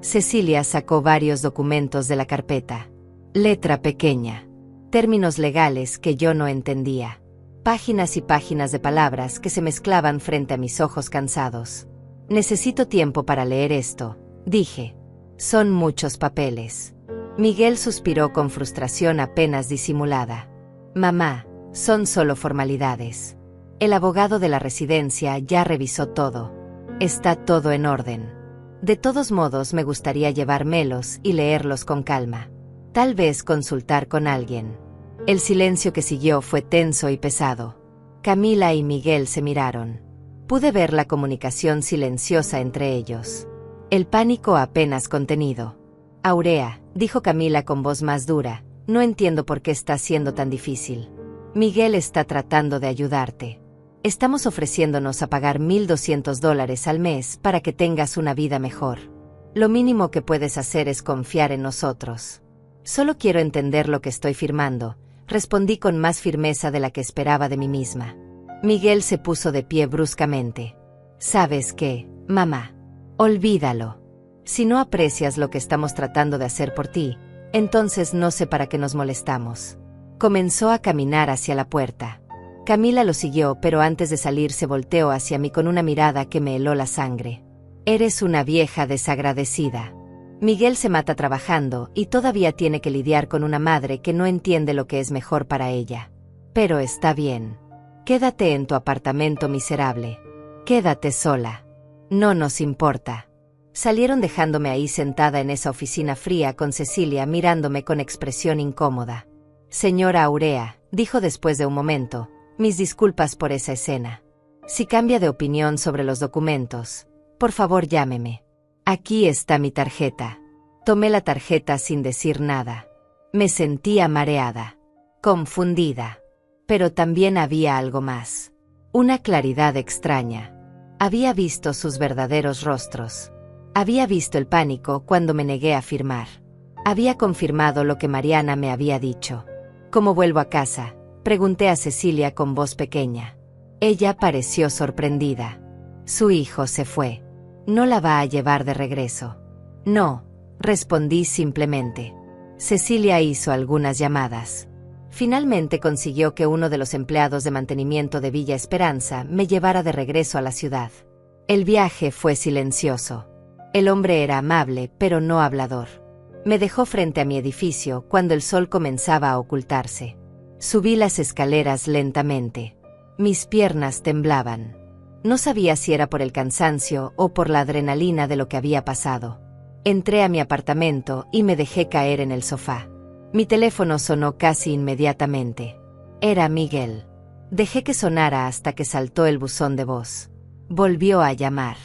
Cecilia sacó varios documentos de la carpeta. Letra pequeña. Términos legales que yo no entendía. Páginas y páginas de palabras que se mezclaban frente a mis ojos cansados. Necesito tiempo para leer esto, dije. Son muchos papeles. Miguel suspiró con frustración apenas disimulada. Mamá, son solo formalidades. El abogado de la residencia ya revisó todo. Está todo en orden. De todos modos me gustaría llevármelos y leerlos con calma. Tal vez consultar con alguien. El silencio que siguió fue tenso y pesado. Camila y Miguel se miraron. Pude ver la comunicación silenciosa entre ellos. El pánico apenas contenido. Aurea, dijo Camila con voz más dura, no entiendo por qué está siendo tan difícil. Miguel está tratando de ayudarte. Estamos ofreciéndonos a pagar $1,200 al mes para que tengas una vida mejor. Lo mínimo que puedes hacer es confiar en nosotros. Solo quiero entender lo que estoy firmando, respondí con más firmeza de la que esperaba de mí misma. Miguel se puso de pie bruscamente. ¿Sabes qué, mamá? Olvídalo. Si no aprecias lo que estamos tratando de hacer por ti, entonces no sé para qué nos molestamos. Comenzó a caminar hacia la puerta. Camila lo siguió, pero antes de salir se volteó hacia mí con una mirada que me heló la sangre. Eres una vieja desagradecida. Miguel se mata trabajando y todavía tiene que lidiar con una madre que no entiende lo que es mejor para ella. Pero está bien. Quédate en tu apartamento miserable. Quédate sola. No nos importa. Salieron dejándome ahí sentada en esa oficina fría con Cecilia mirándome con expresión incómoda. Señora Aurea, dijo después de un momento, mis disculpas por esa escena. Si cambia de opinión sobre los documentos, por favor llámeme. Aquí está mi tarjeta. Tomé la tarjeta sin decir nada. Me sentía mareada, confundida. Pero también había algo más. Una claridad extraña. Había visto sus verdaderos rostros. Había visto el pánico cuando me negué a firmar. Había confirmado lo que Mariana me había dicho. ¿Cómo vuelvo a casa?, pregunté a Cecilia con voz pequeña. Ella pareció sorprendida. Su hijo se fue. ¿No la va a llevar de regreso? No, respondí simplemente. Cecilia hizo algunas llamadas. Finalmente consiguió que uno de los empleados de mantenimiento de Villa Esperanza me llevara de regreso a la ciudad. El viaje fue silencioso. El hombre era amable, pero no hablador. Me dejó frente a mi edificio cuando el sol comenzaba a ocultarse. Subí las escaleras lentamente. Mis piernas temblaban. No sabía si era por el cansancio o por la adrenalina de lo que había pasado. Entré a mi apartamento y me dejé caer en el sofá. Mi teléfono sonó casi inmediatamente. Era Miguel. Dejé que sonara hasta que saltó el buzón de voz. Volvió a llamar.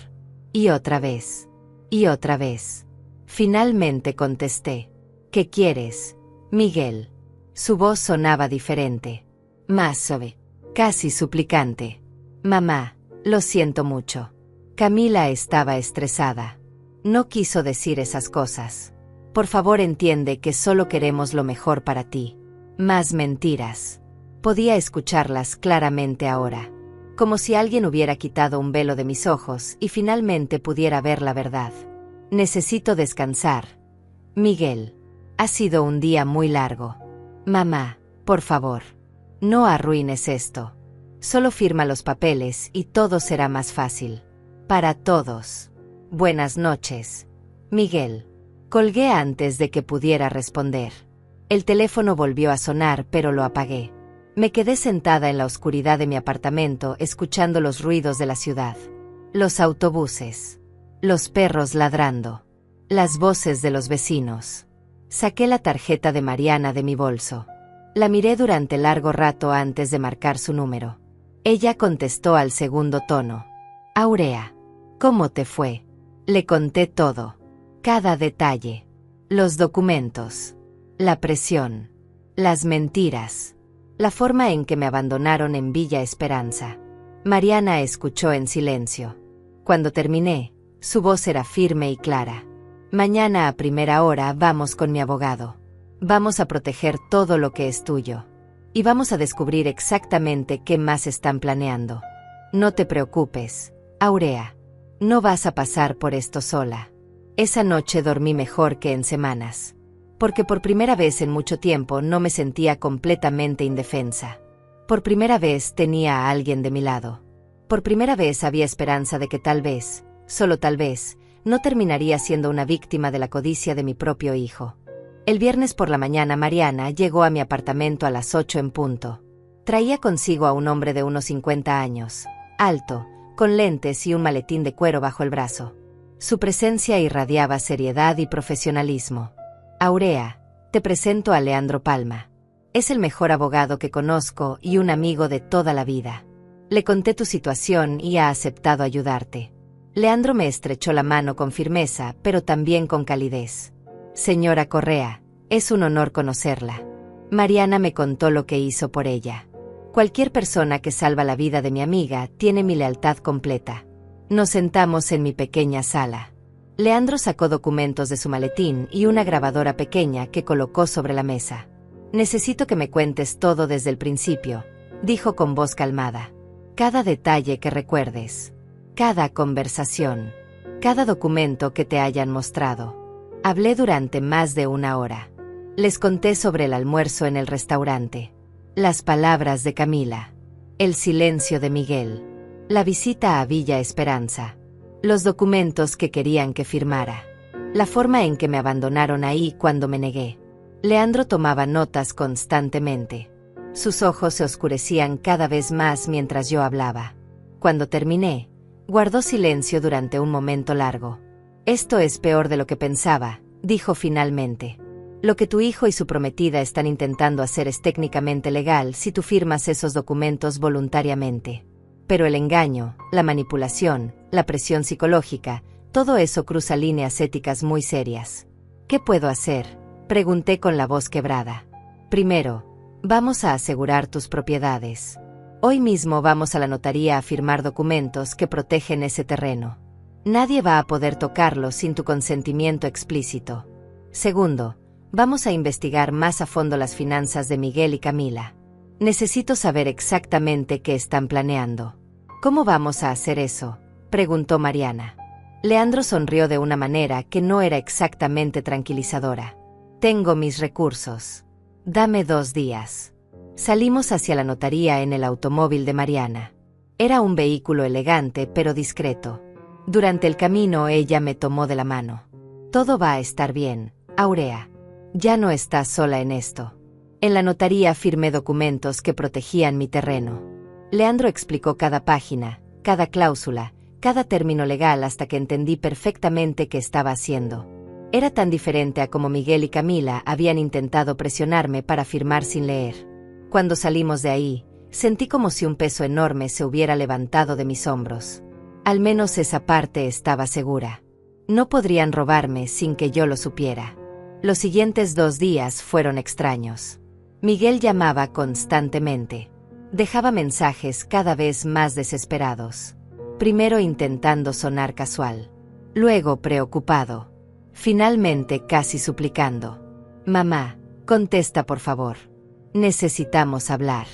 Y otra vez. Y otra vez. Finalmente contesté. ¿Qué quieres, Miguel? Su voz sonaba diferente. Más suave. Casi suplicante. Mamá, lo siento mucho. Camila estaba estresada. No quiso decir esas cosas. Por favor, entiende que solo queremos lo mejor para ti. Más mentiras. Podía escucharlas claramente ahora. Como si alguien hubiera quitado un velo de mis ojos y finalmente pudiera ver la verdad. Necesito descansar. Miguel. Ha sido un día muy largo. Mamá, por favor. No arruines esto. Solo firma los papeles y todo será más fácil. Para todos. Buenas noches, Miguel. Colgué antes de que pudiera responder. El teléfono volvió a sonar, pero lo apagué. Me quedé sentada en la oscuridad de mi apartamento escuchando los ruidos de la ciudad. Los autobuses. Los perros ladrando. Las voces de los vecinos. Saqué la tarjeta de Mariana de mi bolso. La miré durante largo rato antes de marcar su número. Ella contestó al segundo tono. Aurea, ¿cómo te fue? Le conté todo. Cada detalle. Los documentos. La presión. Las mentiras. La forma en que me abandonaron en Villa Esperanza. Mariana escuchó en silencio. Cuando terminé, su voz era firme y clara. Mañana a primera hora vamos con mi abogado. Vamos a proteger todo lo que es tuyo. Y vamos a descubrir exactamente qué más están planeando. No te preocupes, Aurea. No vas a pasar por esto sola. Esa noche dormí mejor que en semanas. Porque por primera vez en mucho tiempo no me sentía completamente indefensa. Por primera vez tenía a alguien de mi lado. Por primera vez había esperanza de que tal vez, solo tal vez, no terminaría siendo una víctima de la codicia de mi propio hijo. El viernes por la mañana Mariana llegó a mi apartamento a las 8 en punto. Traía consigo a un hombre de unos 50 años, alto, con lentes y un maletín de cuero bajo el brazo. Su presencia irradiaba seriedad y profesionalismo. Aurea, te presento a Leandro Palma. Es el mejor abogado que conozco y un amigo de toda la vida. Le conté tu situación y ha aceptado ayudarte. Leandro me estrechó la mano con firmeza, pero también con calidez. Señora Correa, es un honor conocerla. Mariana me contó lo que hizo por ella. Cualquier persona que salva la vida de mi amiga tiene mi lealtad completa. Nos sentamos en mi pequeña sala. Leandro sacó documentos de su maletín y una grabadora pequeña que colocó sobre la mesa. Necesito que me cuentes todo desde el principio, dijo con voz calmada. Cada detalle que recuerdes. Cada conversación. Cada documento que te hayan mostrado. Hablé durante más de 1 hora. Les conté sobre el almuerzo en el restaurante. Las palabras de Camila. El silencio de Miguel. La visita a Villa Esperanza. Los documentos que querían que firmara. La forma en que me abandonaron ahí cuando me negué. Leandro tomaba notas constantemente. Sus ojos se oscurecían cada vez más mientras yo hablaba. Cuando terminé, guardó silencio durante un momento largo. Esto es peor de lo que pensaba, dijo finalmente. Lo que tu hijo y su prometida están intentando hacer es técnicamente legal si tú firmas esos documentos voluntariamente. Pero el engaño, la manipulación, la presión psicológica, todo eso cruza líneas éticas muy serias. ¿Qué puedo hacer?, pregunté con la voz quebrada. Primero, vamos a asegurar tus propiedades. Hoy mismo vamos a la notaría a firmar documentos que protegen ese terreno. Nadie va a poder tocarlo sin tu consentimiento explícito. Segundo, vamos a investigar más a fondo las finanzas de Miguel y Camila. Necesito saber exactamente qué están planeando. ¿Cómo vamos a hacer eso?, preguntó Mariana. Leandro sonrió de una manera que no era exactamente tranquilizadora. Tengo mis recursos. Dame 2 días. Salimos hacia la notaría en el automóvil de Mariana. Era un vehículo elegante pero discreto. Durante el camino ella me tomó de la mano. Todo va a estar bien, Aurea. Ya no estás sola en esto. En la notaría firmé documentos que protegían mi terreno. Leandro explicó cada página, cada cláusula, cada término legal hasta que entendí perfectamente qué estaba haciendo. Era tan diferente a como Miguel y Camila habían intentado presionarme para firmar sin leer. Cuando salimos de ahí, sentí como si un peso enorme se hubiera levantado de mis hombros. Al menos esa parte estaba segura. No podrían robarme sin que yo lo supiera. Los siguientes 2 días fueron extraños. Miguel llamaba constantemente. Dejaba mensajes cada vez más desesperados. Primero intentando sonar casual. Luego preocupado. Finalmente casi suplicando. Mamá, contesta por favor. Necesitamos hablar.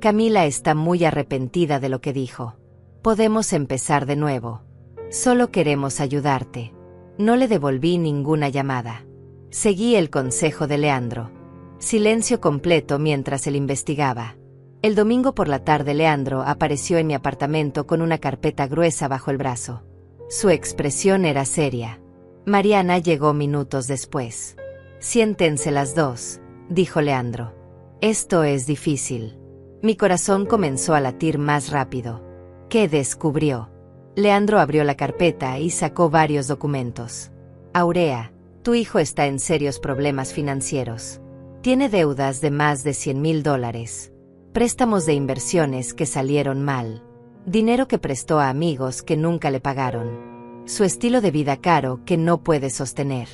Camila está muy arrepentida de lo que dijo. Podemos empezar de nuevo. Solo queremos ayudarte. No le devolví ninguna llamada. Seguí el consejo de Leandro. Silencio completo mientras él investigaba. El domingo por la tarde Leandro apareció en mi apartamento con una carpeta gruesa bajo el brazo. Su expresión era seria. Mariana llegó minutos después. Siéntense las dos, dijo Leandro. Esto es difícil. Mi corazón comenzó a latir más rápido. ¿Qué descubrió? Leandro abrió la carpeta y sacó varios documentos. Aurea, tu hijo está en serios problemas financieros. Tiene deudas de más de $100,000. Préstamos de inversiones que salieron mal. Dinero que prestó a amigos que nunca le pagaron. Su estilo de vida caro que no puede sostener.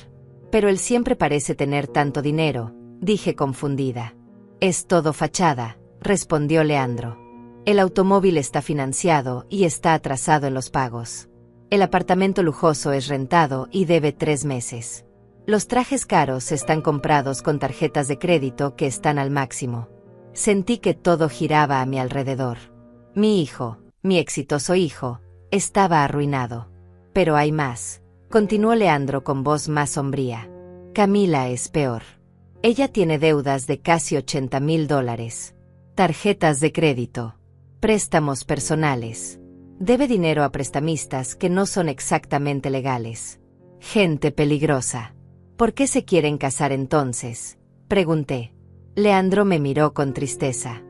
Pero él siempre parece tener tanto dinero, dije confundida. Es todo fachada, respondió Leandro. El automóvil está financiado y está atrasado en los pagos. El apartamento lujoso es rentado y debe 3 meses. Los trajes caros están comprados con tarjetas de crédito que están al máximo. Sentí que todo giraba a mi alrededor. Mi hijo, mi exitoso hijo, estaba arruinado. Pero hay más. Continuó Leandro con voz más sombría. Camila es peor. Ella tiene deudas de casi $80,000. Tarjetas de crédito. Préstamos personales. Debe dinero a prestamistas que no son exactamente legales. Gente peligrosa. ¿Por qué se quieren casar entonces?, pregunté. Leandro me miró con tristeza.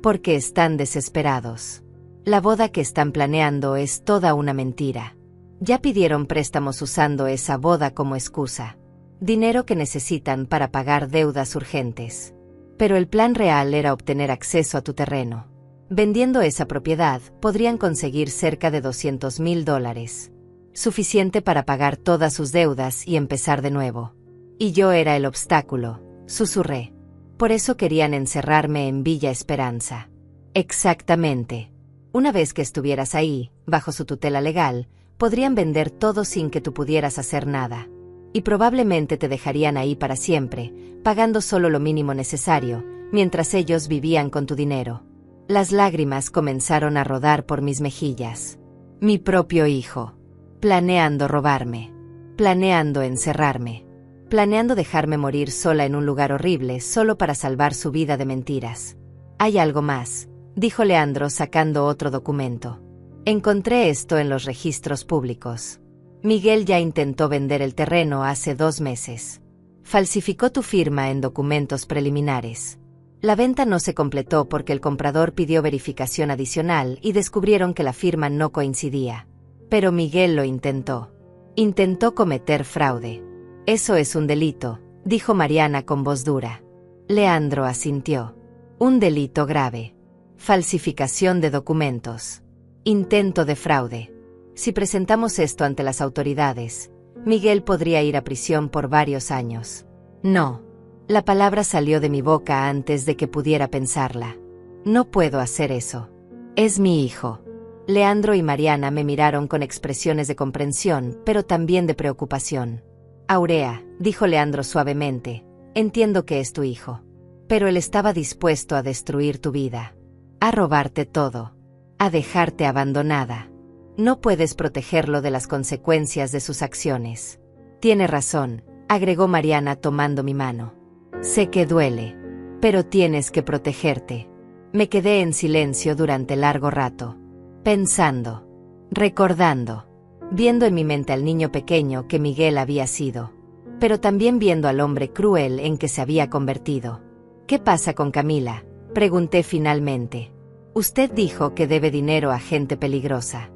Porque están desesperados. La boda que están planeando es toda una mentira. Ya pidieron préstamos usando esa boda como excusa. Dinero que necesitan para pagar deudas urgentes. Pero el plan real era obtener acceso a tu terreno. Vendiendo esa propiedad, podrían conseguir cerca de $200,000. Suficiente para pagar todas sus deudas y empezar de nuevo. Y yo era el obstáculo, susurré. Por eso querían encerrarme en Villa Esperanza. Exactamente. Una vez que estuvieras ahí, bajo su tutela legal, podrían vender todo sin que tú pudieras hacer nada. Y probablemente te dejarían ahí para siempre, pagando solo lo mínimo necesario, mientras ellos vivían con tu dinero. Las lágrimas comenzaron a rodar por mis mejillas. Mi propio hijo. Planeando robarme. Planeando encerrarme. Planeando dejarme morir sola en un lugar horrible solo para salvar su vida de mentiras. Hay algo más, dijo Leandro sacando otro documento. Encontré esto en los registros públicos. Miguel ya intentó vender el terreno hace 2 meses. Falsificó tu firma en documentos preliminares. La venta no se completó porque el comprador pidió verificación adicional y descubrieron que la firma no coincidía. Pero Miguel lo intentó. Intentó cometer fraude. Eso es un delito, dijo Mariana con voz dura. Leandro asintió. Un delito grave. Falsificación de documentos. Intento de fraude. Si presentamos esto ante las autoridades, Miguel podría ir a prisión por varios años. No. La palabra salió de mi boca antes de que pudiera pensarla. No puedo hacer eso. Es mi hijo. Leandro y Mariana me miraron con expresiones de comprensión, pero también de preocupación. Aurea, dijo Leandro suavemente, entiendo que es tu hijo. Pero él estaba dispuesto a destruir tu vida. A robarte todo. A dejarte abandonada. No puedes protegerlo de las consecuencias de sus acciones. Tiene razón, agregó Mariana tomando mi mano. Sé que duele, pero tienes que protegerte. Me quedé en silencio durante largo rato, pensando, recordando, viendo en mi mente al niño pequeño que Miguel había sido, pero también viendo al hombre cruel en que se había convertido. ¿Qué pasa con Camila?, pregunté finalmente. Usted dijo que debe dinero a gente peligrosa.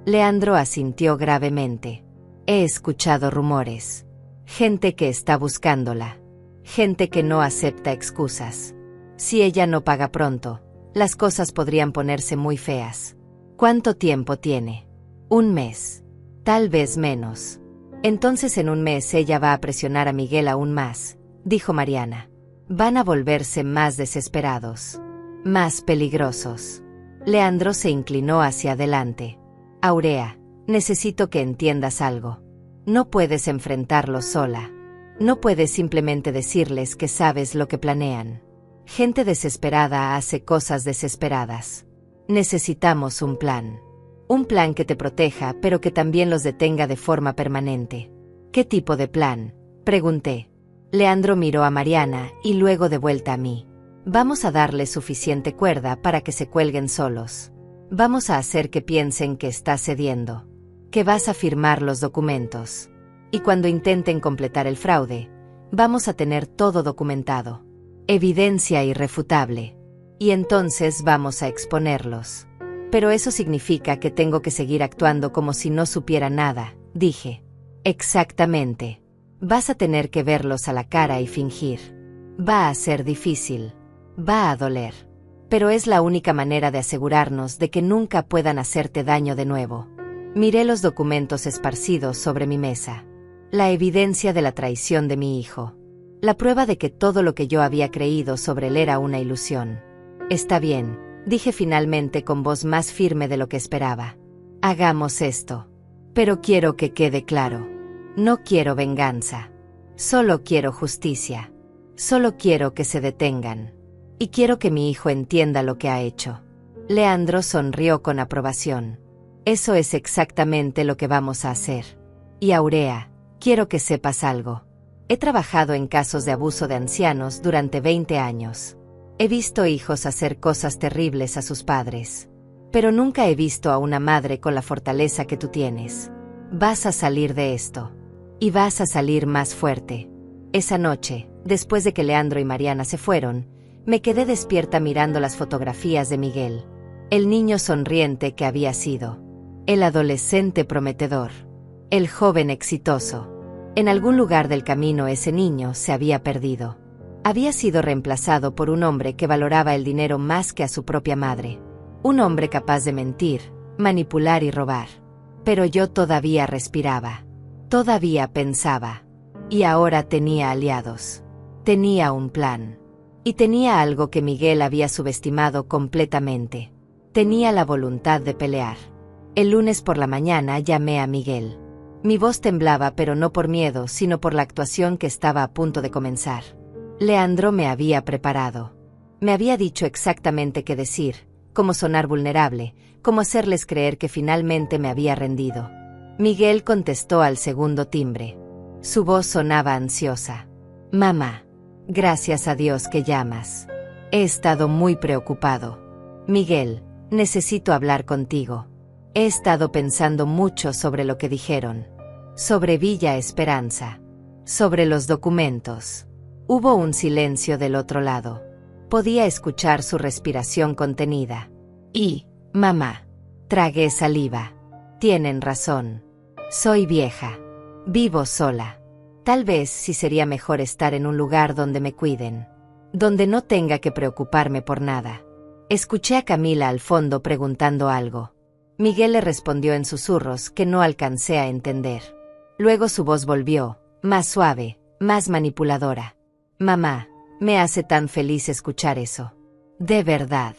Leandro asintió gravemente. He escuchado rumores. Gente que está buscándola. Gente que no acepta excusas. Si ella no paga pronto, las cosas podrían ponerse muy feas. ¿Cuánto tiempo tiene? 1 mes. Tal vez menos. Entonces en 1 mes ella va a presionar a Miguel aún más, dijo Mariana. Van a volverse más desesperados. Más peligrosos. Leandro se inclinó hacia adelante. Aurea, necesito que entiendas algo. No puedes enfrentarlos sola. No puedes simplemente decirles que sabes lo que planean. Gente desesperada hace cosas desesperadas. Necesitamos un plan. Un plan que te proteja pero que también los detenga de forma permanente. ¿Qué tipo de plan?, pregunté. Leandro miró a Mariana y luego de vuelta a mí. Vamos a darles suficiente cuerda para que se cuelguen solos. Vamos a hacer que piensen que estás cediendo, que vas a firmar los documentos. Y cuando intenten completar el fraude, vamos a tener todo documentado. Evidencia irrefutable. Y entonces vamos a exponerlos. Pero eso significa que tengo que seguir actuando como si no supiera nada, dije. Exactamente. Vas a tener que verlos a la cara y fingir. Va a ser difícil. Va a doler. Pero es la única manera de asegurarnos de que nunca puedan hacerte daño de nuevo. Miré los documentos esparcidos sobre mi mesa. La evidencia de la traición de mi hijo. La prueba de que todo lo que yo había creído sobre él era una ilusión. Está bien, dije finalmente con voz más firme de lo que esperaba. Hagamos esto. Pero quiero que quede claro. No quiero venganza. Solo quiero justicia. Solo quiero que se detengan. Y quiero que mi hijo entienda lo que ha hecho. Leandro sonrió con aprobación. Eso es exactamente lo que vamos a hacer. Y Aurea, quiero que sepas algo. He trabajado en casos de abuso de ancianos durante 20 años. He visto hijos hacer cosas terribles a sus padres. Pero nunca he visto a una madre con la fortaleza que tú tienes. Vas a salir de esto. Y vas a salir más fuerte. Esa noche, después de que Leandro y Mariana se fueron, me quedé despierta mirando las fotografías de Miguel. El niño sonriente que había sido. El adolescente prometedor. El joven exitoso. En algún lugar del camino ese niño se había perdido. Había sido reemplazado por un hombre que valoraba el dinero más que a su propia madre. Un hombre capaz de mentir, manipular y robar. Pero yo todavía respiraba. Todavía pensaba. Y ahora tenía aliados. Tenía un plan. Y tenía algo que Miguel había subestimado completamente. Tenía la voluntad de pelear. El lunes por la mañana llamé a Miguel. Mi voz temblaba, pero no por miedo, sino por la actuación que estaba a punto de comenzar. Leandro me había preparado. Me había dicho exactamente qué decir, cómo sonar vulnerable, cómo hacerles creer que finalmente me había rendido. Miguel contestó al segundo timbre. Su voz sonaba ansiosa. Mamá, gracias a Dios que llamas. He estado muy preocupado. Miguel, necesito hablar contigo. He estado pensando mucho sobre lo que dijeron. Sobre Villa Esperanza. Sobre los documentos. Hubo un silencio del otro lado. Podía escuchar su respiración contenida. Mamá. Tragué saliva. Tienen razón. Soy vieja. Vivo sola. Tal vez sí sería mejor estar en un lugar donde me cuiden. Donde no tenga que preocuparme por nada. Escuché a Camila al fondo preguntando algo. Miguel le respondió en susurros que no alcancé a entender. Luego su voz volvió, más suave, más manipuladora. Mamá, me hace tan feliz escuchar eso. De verdad.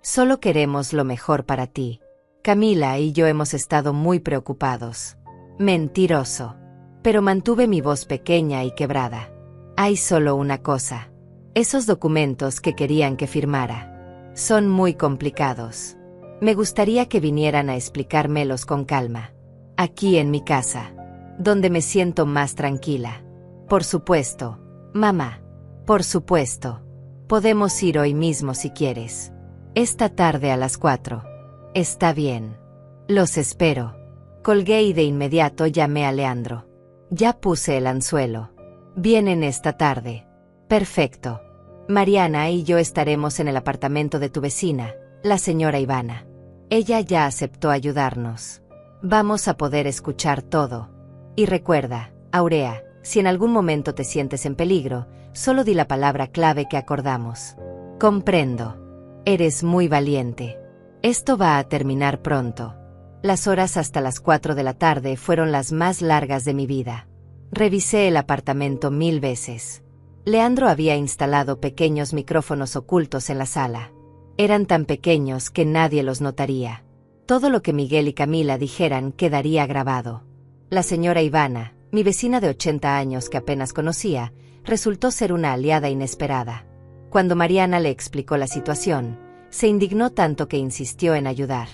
Solo queremos lo mejor para ti. Camila y yo hemos estado muy preocupados. Mentiroso. Pero mantuve mi voz pequeña y quebrada. Hay solo una cosa. Esos documentos que querían que firmara. Son muy complicados. Me gustaría que vinieran a explicármelos con calma. Aquí en mi casa. Donde me siento más tranquila. Por supuesto, mamá. Por supuesto. Podemos ir hoy mismo si quieres. Esta tarde a las 4. Está bien. Los espero. Colgué y de inmediato llamé a Leandro. Ya puse el anzuelo. Vienen esta tarde. Perfecto. Mariana y yo estaremos en el apartamento de tu vecina, la señora Ivana. Ella ya aceptó ayudarnos. Vamos a poder escuchar todo. Y recuerda, Aurea, si en algún momento te sientes en peligro, solo di la palabra clave que acordamos. Comprendo. Eres muy valiente. Esto va a terminar pronto. Las horas hasta las 4 de la tarde fueron las más largas de mi vida. Revisé el apartamento 1000 veces. Leandro había instalado pequeños micrófonos ocultos en la sala. Eran tan pequeños que nadie los notaría. Todo lo que Miguel y Camila dijeran quedaría grabado. La señora Ivana, mi vecina de 80 años que apenas conocía, resultó ser una aliada inesperada. Cuando Mariana le explicó la situación, se indignó tanto que insistió en ayudar.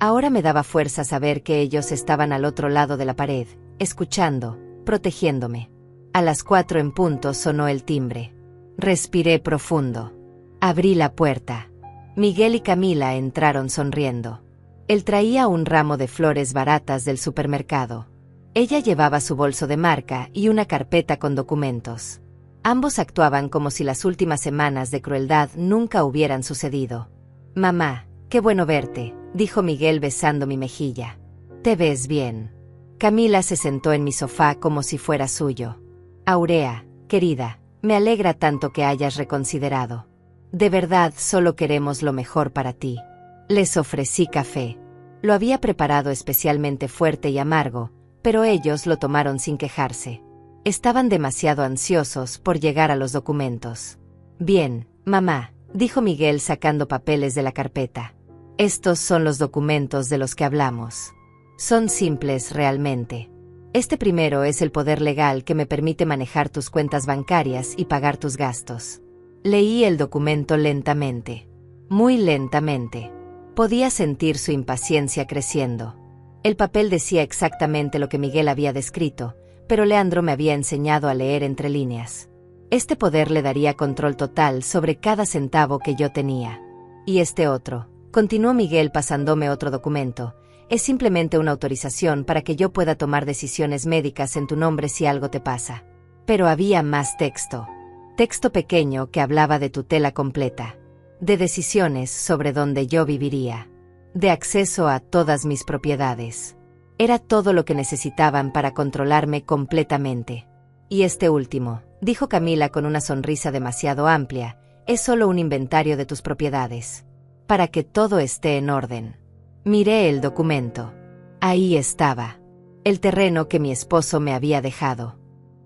Ahora me daba fuerza saber que ellos estaban al otro lado de la pared, escuchando, protegiéndome. A las 4 en punto sonó el timbre. Respiré profundo. Abrí la puerta. Miguel y Camila entraron sonriendo. Él traía un ramo de flores baratas del supermercado. Ella llevaba su bolso de marca y una carpeta con documentos. Ambos actuaban como si las últimas semanas de crueldad nunca hubieran sucedido. Mamá, qué bueno verte, dijo Miguel besando mi mejilla. Te ves bien. Camila se sentó en mi sofá como si fuera suyo. Aurea, querida, me alegra tanto que hayas reconsiderado. De verdad solo queremos lo mejor para ti. Les ofrecí café. Lo había preparado especialmente fuerte y amargo, pero ellos lo tomaron sin quejarse. Estaban demasiado ansiosos por llegar a los documentos. Bien, mamá, dijo Miguel sacando papeles de la carpeta. Estos son los documentos de los que hablamos. Son simples realmente. Este primero es el poder legal que me permite manejar tus cuentas bancarias y pagar tus gastos. Leí el documento lentamente. Muy lentamente. Podía sentir su impaciencia creciendo. El papel decía exactamente lo que Miguel había descrito, pero Leandro me había enseñado a leer entre líneas. Este poder le daría control total sobre cada centavo que yo tenía. Y este otro, continuó Miguel pasándome otro documento, es simplemente una autorización para que yo pueda tomar decisiones médicas en tu nombre si algo te pasa. Pero había más texto. Texto pequeño que hablaba de tutela completa. De decisiones sobre dónde yo viviría. De acceso a todas mis propiedades. Era todo lo que necesitaban para controlarme completamente. Y este último, dijo Camila con una sonrisa demasiado amplia, es solo un inventario de tus propiedades. Para que todo esté en orden. Miré el documento. Ahí estaba. El terreno que mi esposo me había dejado.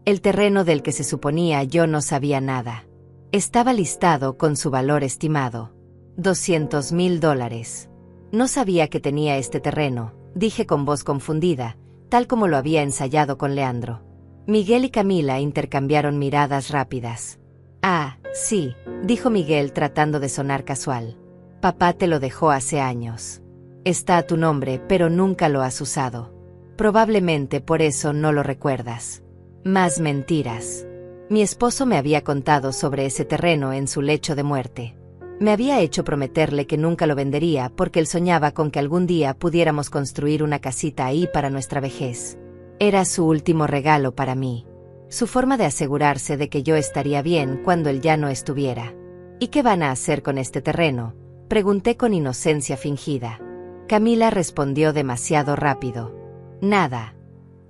El terreno del que se suponía yo no sabía nada. Estaba listado con su valor estimado. $200,000. No sabía que tenía este terreno, dije con voz confundida, tal como lo había ensayado con Leandro. Miguel y Camila intercambiaron miradas rápidas. Ah, sí, dijo Miguel tratando de sonar casual. Papá te lo dejó hace años. Está a tu nombre, pero nunca lo has usado. Probablemente por eso no lo recuerdas. Más mentiras. Mi esposo me había contado sobre ese terreno en su lecho de muerte. Me había hecho prometerle que nunca lo vendería porque él soñaba con que algún día pudiéramos construir una casita ahí para nuestra vejez. Era su último regalo para mí. Su forma de asegurarse de que yo estaría bien cuando él ya no estuviera. ¿Y qué van a hacer con este terreno?, pregunté con inocencia fingida. Camila respondió demasiado rápido. Nada.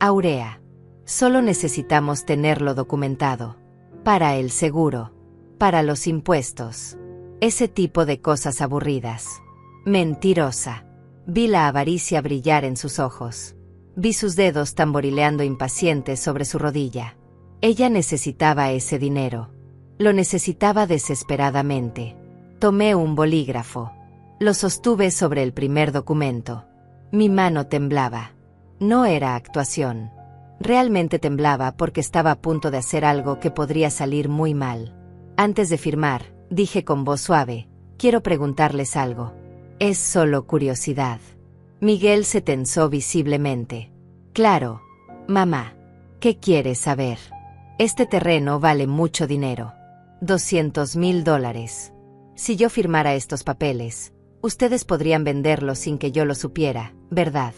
Aurea. Solo necesitamos tenerlo documentado. Para el seguro. Para los impuestos. Ese tipo de cosas aburridas. Mentirosa. Vi la avaricia brillar en sus ojos. Vi sus dedos tamborileando impacientes sobre su rodilla. Ella necesitaba ese dinero. Lo necesitaba desesperadamente. Tomé un bolígrafo. Lo sostuve sobre el primer documento. Mi mano temblaba. No era actuación. Realmente temblaba porque estaba a punto de hacer algo que podría salir muy mal. Antes de firmar, dije con voz suave, quiero preguntarles algo. Es solo curiosidad. Miguel se tensó visiblemente. Claro, mamá. ¿Qué quieres saber? Este terreno vale mucho dinero. $200,000. Si yo firmara estos papeles, ustedes podrían venderlos sin que yo lo supiera, ¿verdad?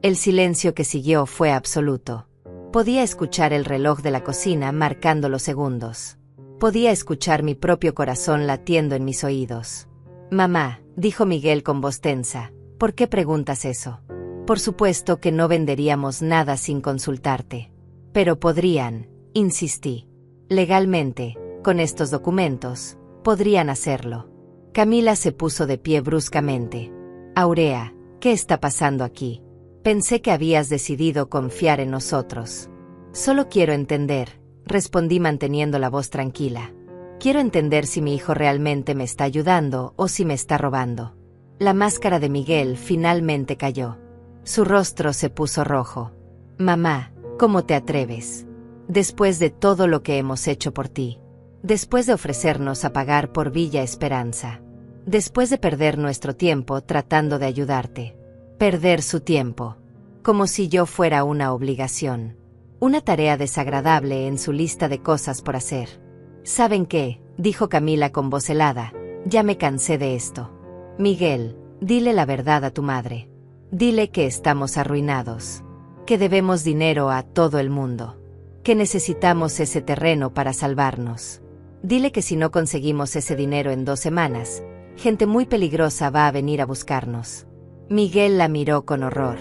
El silencio que siguió fue absoluto. Podía escuchar el reloj de la cocina marcando los segundos. Podía escuchar mi propio corazón latiendo en mis oídos. Mamá, dijo Miguel con voz tensa, ¿por qué preguntas eso? Por supuesto que no venderíamos nada sin consultarte. Pero podrían, insistí. Legalmente, con estos documentos, podrían hacerlo. Camila se puso de pie bruscamente. Aurea, ¿qué está pasando aquí? Pensé que habías decidido confiar en nosotros. Solo quiero entender, respondí manteniendo la voz tranquila. Quiero entender si mi hijo realmente me está ayudando o si me está robando. La máscara de Miguel finalmente cayó. Su rostro se puso rojo. Mamá, ¿cómo te atreves? Después de todo lo que hemos hecho por ti. Después de ofrecernos a pagar por Villa Esperanza. Después de perder nuestro tiempo tratando de ayudarte. Perder su tiempo. Como si yo fuera una obligación. Una tarea desagradable en su lista de cosas por hacer. ¿Saben qué?, dijo Camila con voz helada, ya me cansé de esto. Miguel, dile la verdad a tu madre. Dile que estamos arruinados. Que debemos dinero a todo el mundo. Que necesitamos ese terreno para salvarnos. Dile que si no conseguimos ese dinero en 2 semanas, gente muy peligrosa va a venir a buscarnos. Miguel la miró con horror.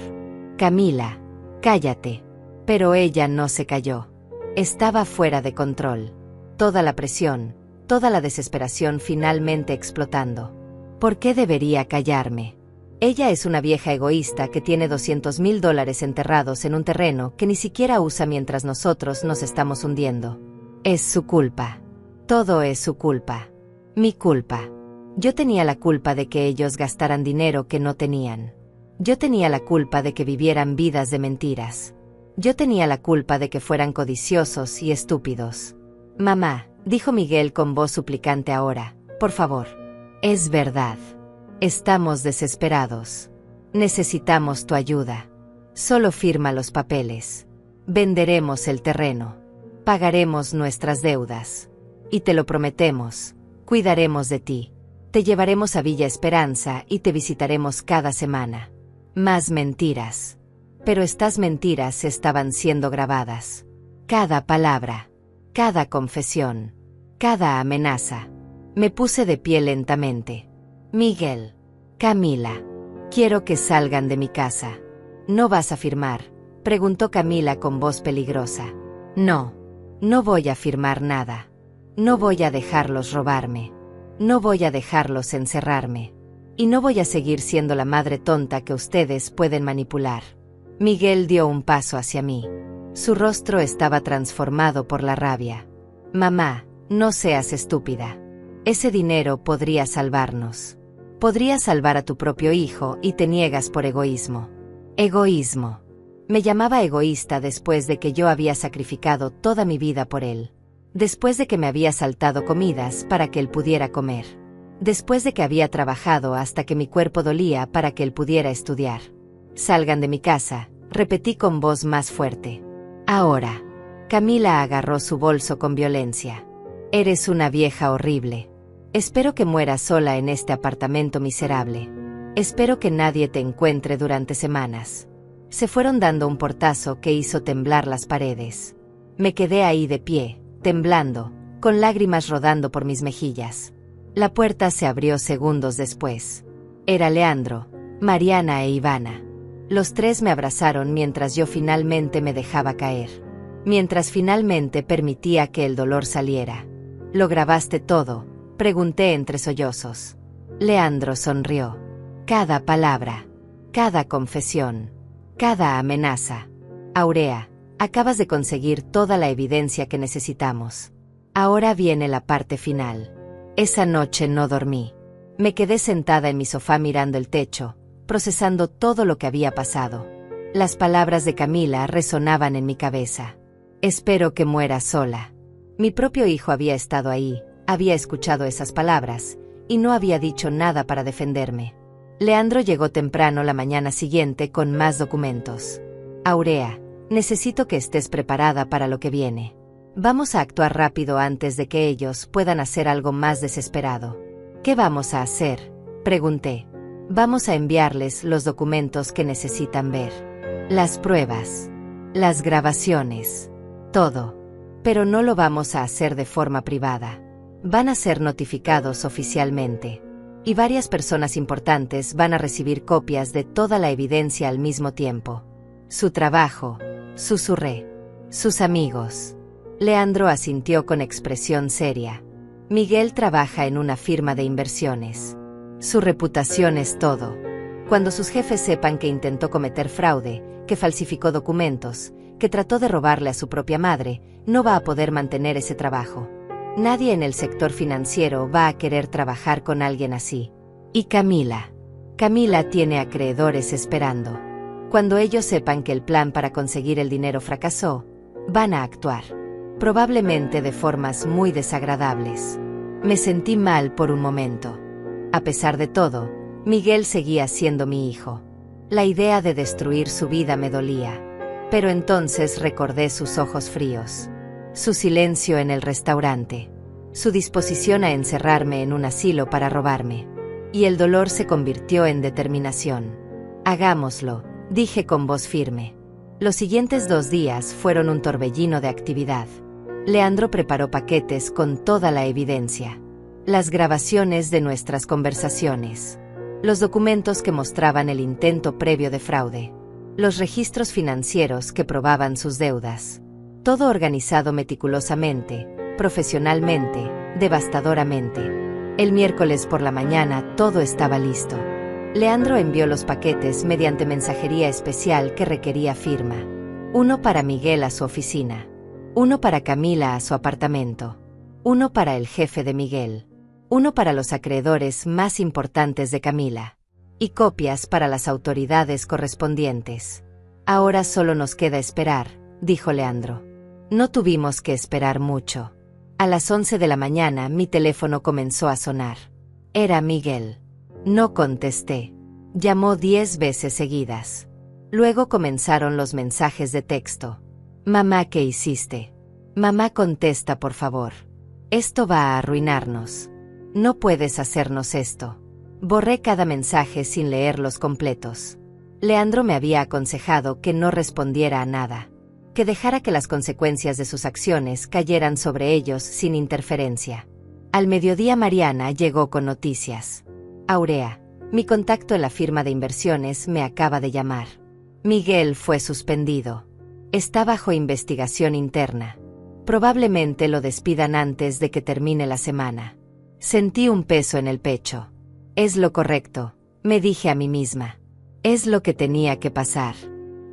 Camila, cállate. Pero ella no se calló. Estaba fuera de control. Toda la presión, toda la desesperación finalmente explotando. ¿Por qué debería callarme? Ella es una vieja egoísta que tiene $200,000 enterrados en un terreno que ni siquiera usa mientras nosotros nos estamos hundiendo. Es su culpa. Todo es su culpa. Mi culpa. Yo tenía la culpa de que ellos gastaran dinero que no tenían. Yo tenía la culpa de que vivieran vidas de mentiras. Yo tenía la culpa de que fueran codiciosos y estúpidos. Mamá, dijo Miguel con voz suplicante ahora, por favor. Es verdad. Estamos desesperados. Necesitamos tu ayuda. Solo firma los papeles. Venderemos el terreno. Pagaremos nuestras deudas. Y te lo prometemos, cuidaremos de ti. Te llevaremos a Villa Esperanza y te visitaremos cada semana. Más mentiras. Pero estas mentiras estaban siendo grabadas. Cada palabra, cada confesión, cada amenaza. Me puse de pie lentamente. Miguel, Camila, quiero que salgan de mi casa. ¿No vas a firmar?, preguntó Camila con voz peligrosa. No, no voy a firmar nada. No voy a dejarlos robarme. No voy a dejarlos encerrarme. Y no voy a seguir siendo la madre tonta que ustedes pueden manipular. Miguel dio un paso hacia mí. Su rostro estaba transformado por la rabia. Mamá, no seas estúpida. Ese dinero podría salvarnos. Podría salvar a tu propio hijo y te niegas por egoísmo. Egoísmo. Me llamaba egoísta después de que yo había sacrificado toda mi vida por él. Después de que me había saltado comidas para que él pudiera comer. Después de que había trabajado hasta que mi cuerpo dolía para que él pudiera estudiar. Salgan de mi casa, repetí con voz más fuerte. Ahora. Camila agarró su bolso con violencia. Eres una vieja horrible. Espero que mueras sola en este apartamento miserable. Espero que nadie te encuentre durante semanas. Se fueron dando un portazo que hizo temblar las paredes. Me quedé ahí de pie, temblando, con lágrimas rodando por mis mejillas. La puerta se abrió segundos después. Era Leandro, Mariana e Ivana. Los tres me abrazaron mientras yo finalmente me dejaba caer. Mientras finalmente permitía que el dolor saliera. ¿Lo grabaste todo?, pregunté entre sollozos. Leandro sonrió. Cada palabra, cada confesión, cada amenaza. Aurea, acabas de conseguir toda la evidencia que necesitamos. Ahora viene la parte final. Esa noche no dormí. Me quedé sentada en mi sofá mirando el techo, procesando todo lo que había pasado. Las palabras de Camila resonaban en mi cabeza. Espero que muera sola. Mi propio hijo había estado ahí, había escuchado esas palabras, y no había dicho nada para defenderme. Leandro llegó temprano la mañana siguiente con más documentos. Aurea, necesito que estés preparada para lo que viene. Vamos a actuar rápido antes de que ellos puedan hacer algo más desesperado. ¿Qué vamos a hacer?, pregunté. Vamos a enviarles los documentos que necesitan ver. Las pruebas. Las grabaciones. Todo. Pero no lo vamos a hacer de forma privada. Van a ser notificados oficialmente. Y varias personas importantes van a recibir copias de toda la evidencia al mismo tiempo. Su trabajo, susurré. Sus amigos. Leandro asintió con expresión seria. Miguel trabaja en una firma de inversiones. Su reputación es todo. Cuando sus jefes sepan que intentó cometer fraude, que falsificó documentos, que trató de robarle a su propia madre, no va a poder mantener ese trabajo. Nadie en el sector financiero va a querer trabajar con alguien así. Y Camila. Camila tiene acreedores esperando. Cuando ellos sepan que el plan para conseguir el dinero fracasó, van a actuar. Probablemente de formas muy desagradables. Me sentí mal por un momento. A pesar de todo, Miguel seguía siendo mi hijo. La idea de destruir su vida me dolía. Pero entonces recordé sus ojos fríos. Su silencio en el restaurante. Su disposición a encerrarme en un asilo para robarme. Y el dolor se convirtió en determinación. Hagámoslo, dije con voz firme. Los siguientes 2 días fueron un torbellino de actividad. Leandro preparó paquetes con toda la evidencia. Las grabaciones de nuestras conversaciones. Los documentos que mostraban el intento previo de fraude. Los registros financieros que probaban sus deudas. Todo organizado meticulosamente, profesionalmente, devastadoramente. El miércoles por la mañana todo estaba listo. Leandro envió los paquetes mediante mensajería especial que requería firma. Uno para Miguel a su oficina. Uno para Camila a su apartamento. Uno para el jefe de Miguel. Uno para los acreedores más importantes de Camila. Y copias para las autoridades correspondientes. Ahora solo nos queda esperar, dijo Leandro. No tuvimos que esperar mucho. A las 11 de la mañana mi teléfono comenzó a sonar. Era Miguel. No contesté. Llamó 10 veces seguidas. Luego comenzaron los mensajes de texto. Mamá, ¿qué hiciste? Mamá, contesta por favor. Esto va a arruinarnos. No puedes hacernos esto. Borré cada mensaje sin leerlos completos. Leandro me había aconsejado que no respondiera a nada, que dejara que las consecuencias de sus acciones cayeran sobre ellos sin interferencia. Al mediodía Mariana llegó con noticias. Aurea, mi contacto en la firma de inversiones, me acaba de llamar. Miguel fue suspendido. Está bajo investigación interna. Probablemente lo despidan antes de que termine la semana. Sentí un peso en el pecho. Es lo correcto, me dije a mí misma. Es lo que tenía que pasar.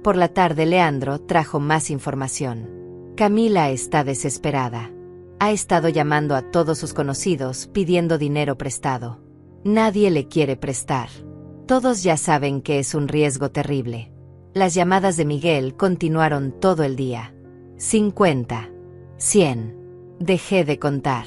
Por la tarde Leandro trajo más información. Camila está desesperada. Ha estado llamando a todos sus conocidos pidiendo dinero prestado. Nadie le quiere prestar. Todos ya saben que es un riesgo terrible. Las llamadas de Miguel continuaron todo el día. 50. 100. Dejé de contar.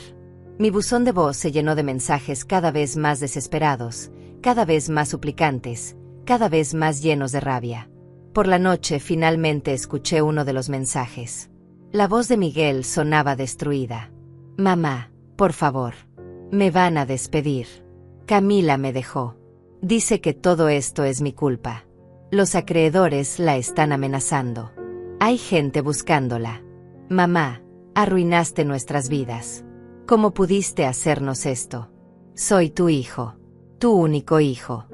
Mi buzón de voz se llenó de mensajes cada vez más desesperados, cada vez más suplicantes, cada vez más llenos de rabia. Por la noche finalmente escuché uno de los mensajes. La voz de Miguel sonaba destruida. Mamá, por favor. Me van a despedir. Camila me dejó. Dice que todo esto es mi culpa. Los acreedores la están amenazando. Hay gente buscándola. Mamá, arruinaste nuestras vidas. ¿Cómo pudiste hacernos esto? Soy tu hijo. Tu único hijo.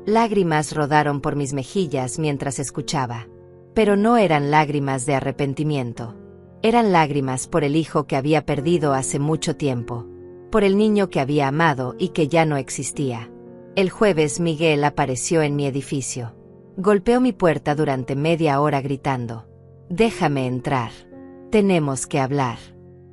Lágrimas rodaron por mis mejillas mientras escuchaba. Pero no eran lágrimas de arrepentimiento. Eran lágrimas por el hijo que había perdido hace mucho tiempo. Por el niño que había amado y que ya no existía. El jueves Miguel apareció en mi edificio. Golpeó mi puerta durante media hora gritando. Déjame entrar. Tenemos que hablar.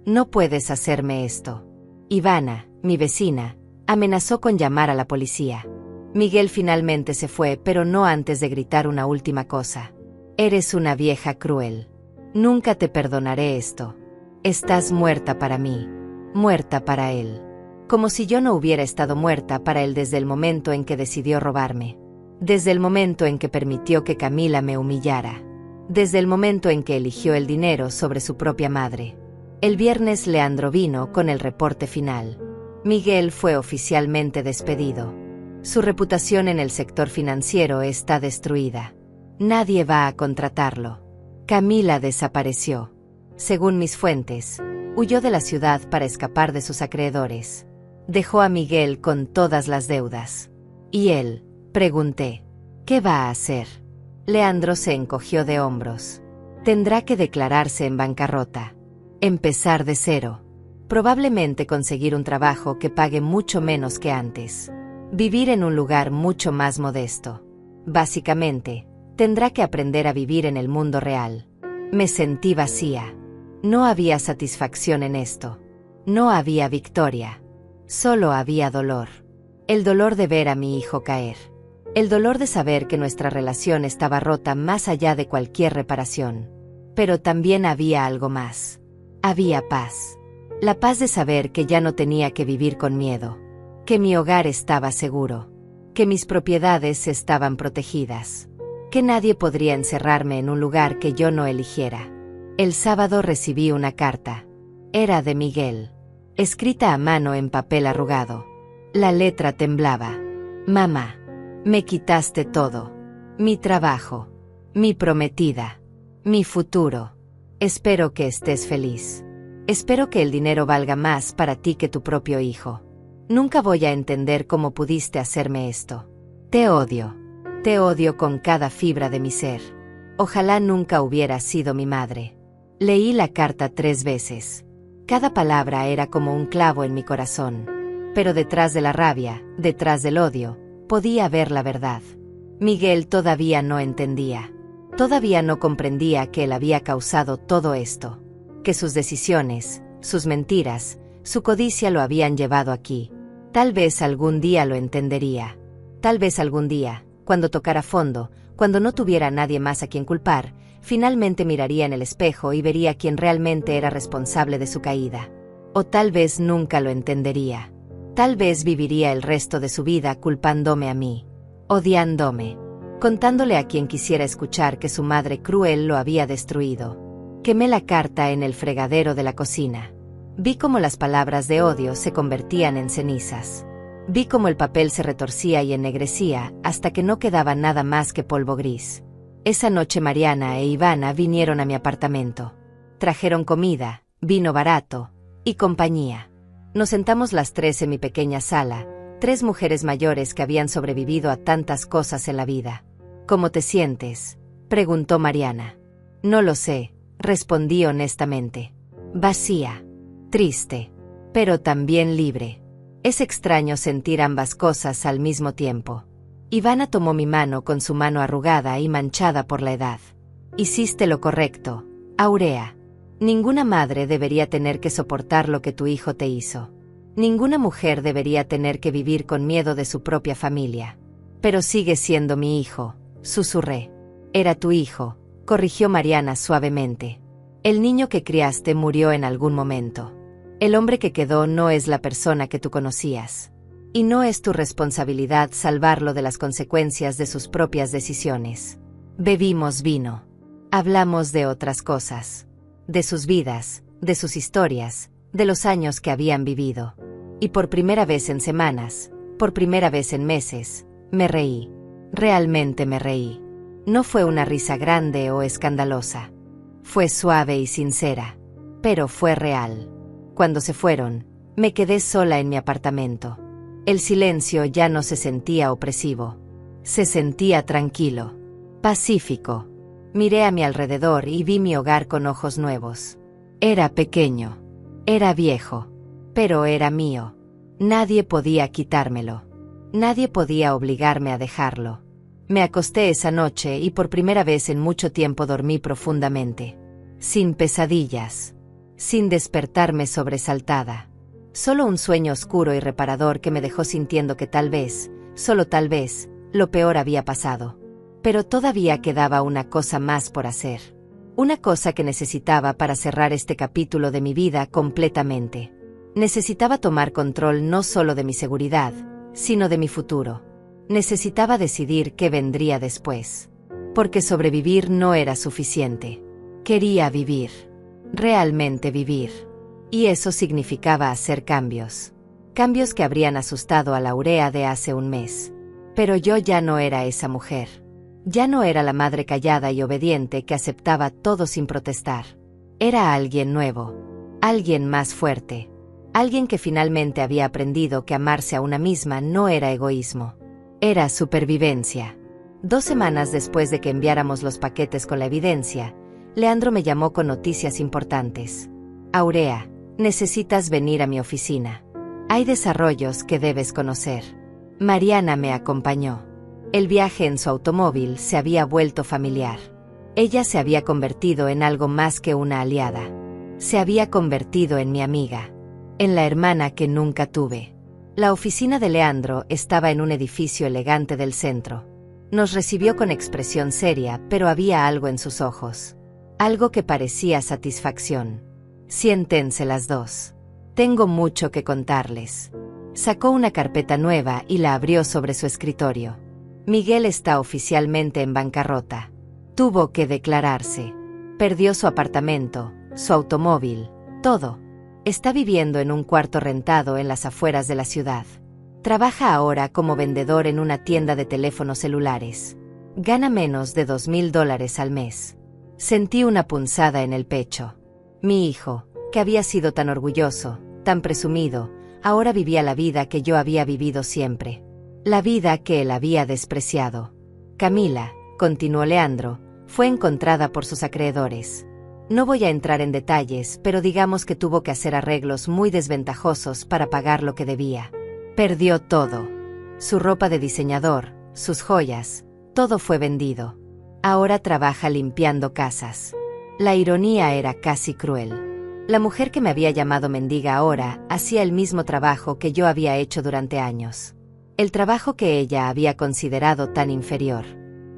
No puedes hacerme esto. Ivana, mi vecina, amenazó con llamar a la policía. Miguel finalmente se fue, pero no antes de gritar una última cosa. Eres una vieja cruel. Nunca te perdonaré esto. Estás muerta para mí. Muerta para él. Como si yo no hubiera estado muerta para él desde el momento en que decidió robarme. Desde el momento en que permitió que Camila me humillara. Desde el momento en que eligió el dinero sobre su propia madre. El viernes Leandro vino con el reporte final. Miguel fue oficialmente despedido. Su reputación en el sector financiero está destruida. Nadie va a contratarlo. Camila desapareció. Según mis fuentes, huyó de la ciudad para escapar de sus acreedores. Dejó a Miguel con todas las deudas. ¿Y él? Pregunté. ¿Qué va a hacer? Leandro se encogió de hombros. Tendrá que declararse en bancarrota. Empezar de cero. Probablemente conseguir un trabajo que pague mucho menos que antes. Vivir en un lugar mucho más modesto. Básicamente, tendrá que aprender a vivir en el mundo real. Me sentí vacía. No había satisfacción en esto. No había victoria. Solo había dolor. El dolor de ver a mi hijo caer. El dolor de saber que nuestra relación estaba rota más allá de cualquier reparación. Pero también había algo más. Había paz. La paz de saber que ya no tenía que vivir con miedo. Que mi hogar estaba seguro. Que mis propiedades estaban protegidas. Que nadie podría encerrarme en un lugar que yo no eligiera. El sábado recibí una carta. Era de Miguel. Escrita a mano en papel arrugado. La letra temblaba. Mamá, me quitaste todo. Mi trabajo. Mi prometida. Mi futuro. Espero que estés feliz. Espero que el dinero valga más para ti que tu propio hijo. Nunca voy a entender cómo pudiste hacerme esto. Te odio. Te odio con cada fibra de mi ser. Ojalá nunca hubiera sido mi madre. Leí la carta 3 veces. Cada palabra era como un clavo en mi corazón. Pero detrás de la rabia, detrás del odio, podía ver la verdad. Miguel todavía no entendía. Todavía no comprendía que él había causado todo esto. Que sus decisiones, sus mentiras, su codicia lo habían llevado aquí. Tal vez algún día lo entendería. Tal vez algún día, cuando tocara fondo, cuando no tuviera a nadie más a quien culpar, finalmente miraría en el espejo y vería quién realmente era responsable de su caída. O tal vez nunca lo entendería. Tal vez viviría el resto de su vida culpándome a mí. Odiándome. contándole a quien quisiera escuchar que su madre cruel lo había destruido. Quemé la carta en el fregadero de la cocina. Vi cómo las palabras de odio se convertían en cenizas. Vi cómo el papel se retorcía y ennegrecía hasta que no quedaba nada más que polvo gris. Esa noche Mariana e Ivana vinieron a mi apartamento. Trajeron comida, vino barato y compañía. Nos sentamos las tres en mi pequeña sala, tres mujeres mayores que habían sobrevivido a tantas cosas en la vida. ¿Cómo te sientes?, preguntó Mariana. No lo sé, respondí honestamente. Vacía, triste, pero también libre. Es extraño sentir ambas cosas al mismo tiempo. Ivana tomó mi mano con su mano arrugada y manchada por la edad. Hiciste lo correcto, Aurea. Ninguna madre debería tener que soportar lo que tu hijo te hizo. Ninguna mujer debería tener que vivir con miedo de su propia familia. Pero sigue siendo mi hijo, susurré. Era tu hijo, corrigió Mariana suavemente. El niño que criaste murió en algún momento. El hombre que quedó no es la persona que tú conocías. Y no es tu responsabilidad salvarlo de las consecuencias de sus propias decisiones. Bebimos vino. Hablamos de otras cosas. De sus vidas, de sus historias, de los años que habían vivido. Y por primera vez en semanas, por primera vez en meses, me reí. Realmente me reí. No fue una risa grande o escandalosa. Fue suave y sincera. Pero fue real. Cuando se fueron, me quedé sola en mi apartamento. El silencio ya no se sentía opresivo. Se sentía tranquilo, pacífico. Miré a mi alrededor y vi mi hogar con ojos nuevos. Era pequeño, era viejo, pero era mío. Nadie podía quitármelo. Nadie podía obligarme a dejarlo. Me acosté esa noche y por primera vez en mucho tiempo dormí profundamente. Sin pesadillas. Sin despertarme sobresaltada. Solo un sueño oscuro y reparador que me dejó sintiendo que tal vez, solo tal vez, lo peor había pasado. Pero todavía quedaba una cosa más por hacer. Una cosa que necesitaba para cerrar este capítulo de mi vida completamente. Necesitaba tomar control no solo de mi seguridad, sino de mi futuro. Necesitaba decidir qué vendría después. Porque sobrevivir no era suficiente. Quería vivir. Realmente vivir. Y eso significaba hacer cambios. Cambios que habrían asustado a la Aurea de hace un mes. Pero yo ya no era esa mujer. Ya no era la madre callada y obediente que aceptaba todo sin protestar. Era alguien nuevo. Alguien más fuerte. Alguien que finalmente había aprendido que amarse a una misma no era egoísmo. Era supervivencia. 2 semanas después de que enviáramos los paquetes con la evidencia, Leandro me llamó con noticias importantes. Aurea, necesitas venir a mi oficina. Hay desarrollos que debes conocer. Mariana me acompañó. El viaje en su automóvil se había vuelto familiar. Ella se había convertido en algo más que una aliada. Se había convertido en mi amiga. En la hermana que nunca tuve. La oficina de Leandro estaba en un edificio elegante del centro. Nos recibió con expresión seria, pero había algo en sus ojos. Algo que parecía satisfacción. Siéntense las dos. Tengo mucho que contarles. Sacó una carpeta nueva y la abrió sobre su escritorio. Miguel está oficialmente en bancarrota. Tuvo que declararse. Perdió su apartamento, su automóvil, todo. Está viviendo en un cuarto rentado en las afueras de la ciudad. Trabaja ahora como vendedor en una tienda de teléfonos celulares. Gana menos de $2,000 al mes. Sentí una punzada en el pecho. Mi hijo, que había sido tan orgulloso, tan presumido, ahora vivía la vida que yo había vivido siempre. La vida que él había despreciado. Camila, continuó Leandro, fue encontrada por sus acreedores. No voy a entrar en detalles, pero digamos que tuvo que hacer arreglos muy desventajosos para pagar lo que debía. Perdió todo. Su ropa de diseñador, sus joyas, todo fue vendido. Ahora trabaja limpiando casas. La ironía era casi cruel. La mujer que me había llamado mendiga ahora hacía el mismo trabajo que yo había hecho durante años. El trabajo que ella había considerado tan inferior.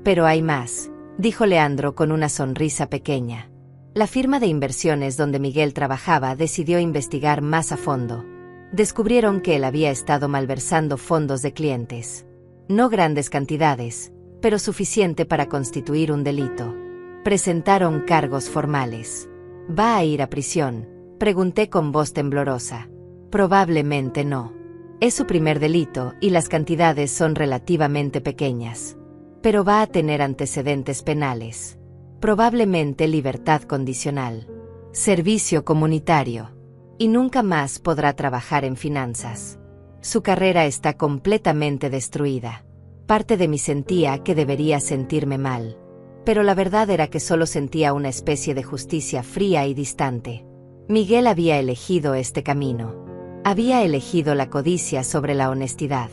Pero hay más, dijo Leandro con una sonrisa pequeña. La firma de inversiones donde Miguel trabajaba decidió investigar más a fondo. Descubrieron que él había estado malversando fondos de clientes. No grandes cantidades, pero suficiente para constituir un delito. Presentaron cargos formales. ¿Va a ir a prisión?, pregunté con voz temblorosa. Probablemente no. Es su primer delito y las cantidades son relativamente pequeñas. Pero va a tener antecedentes penales. Probablemente libertad condicional. Servicio comunitario. Y nunca más podrá trabajar en finanzas. Su carrera está completamente destruida. Parte de mí sentía que debería sentirme mal. Pero la verdad era que solo sentía una especie de justicia fría y distante. Miguel había elegido este camino. Había elegido la codicia sobre la honestidad.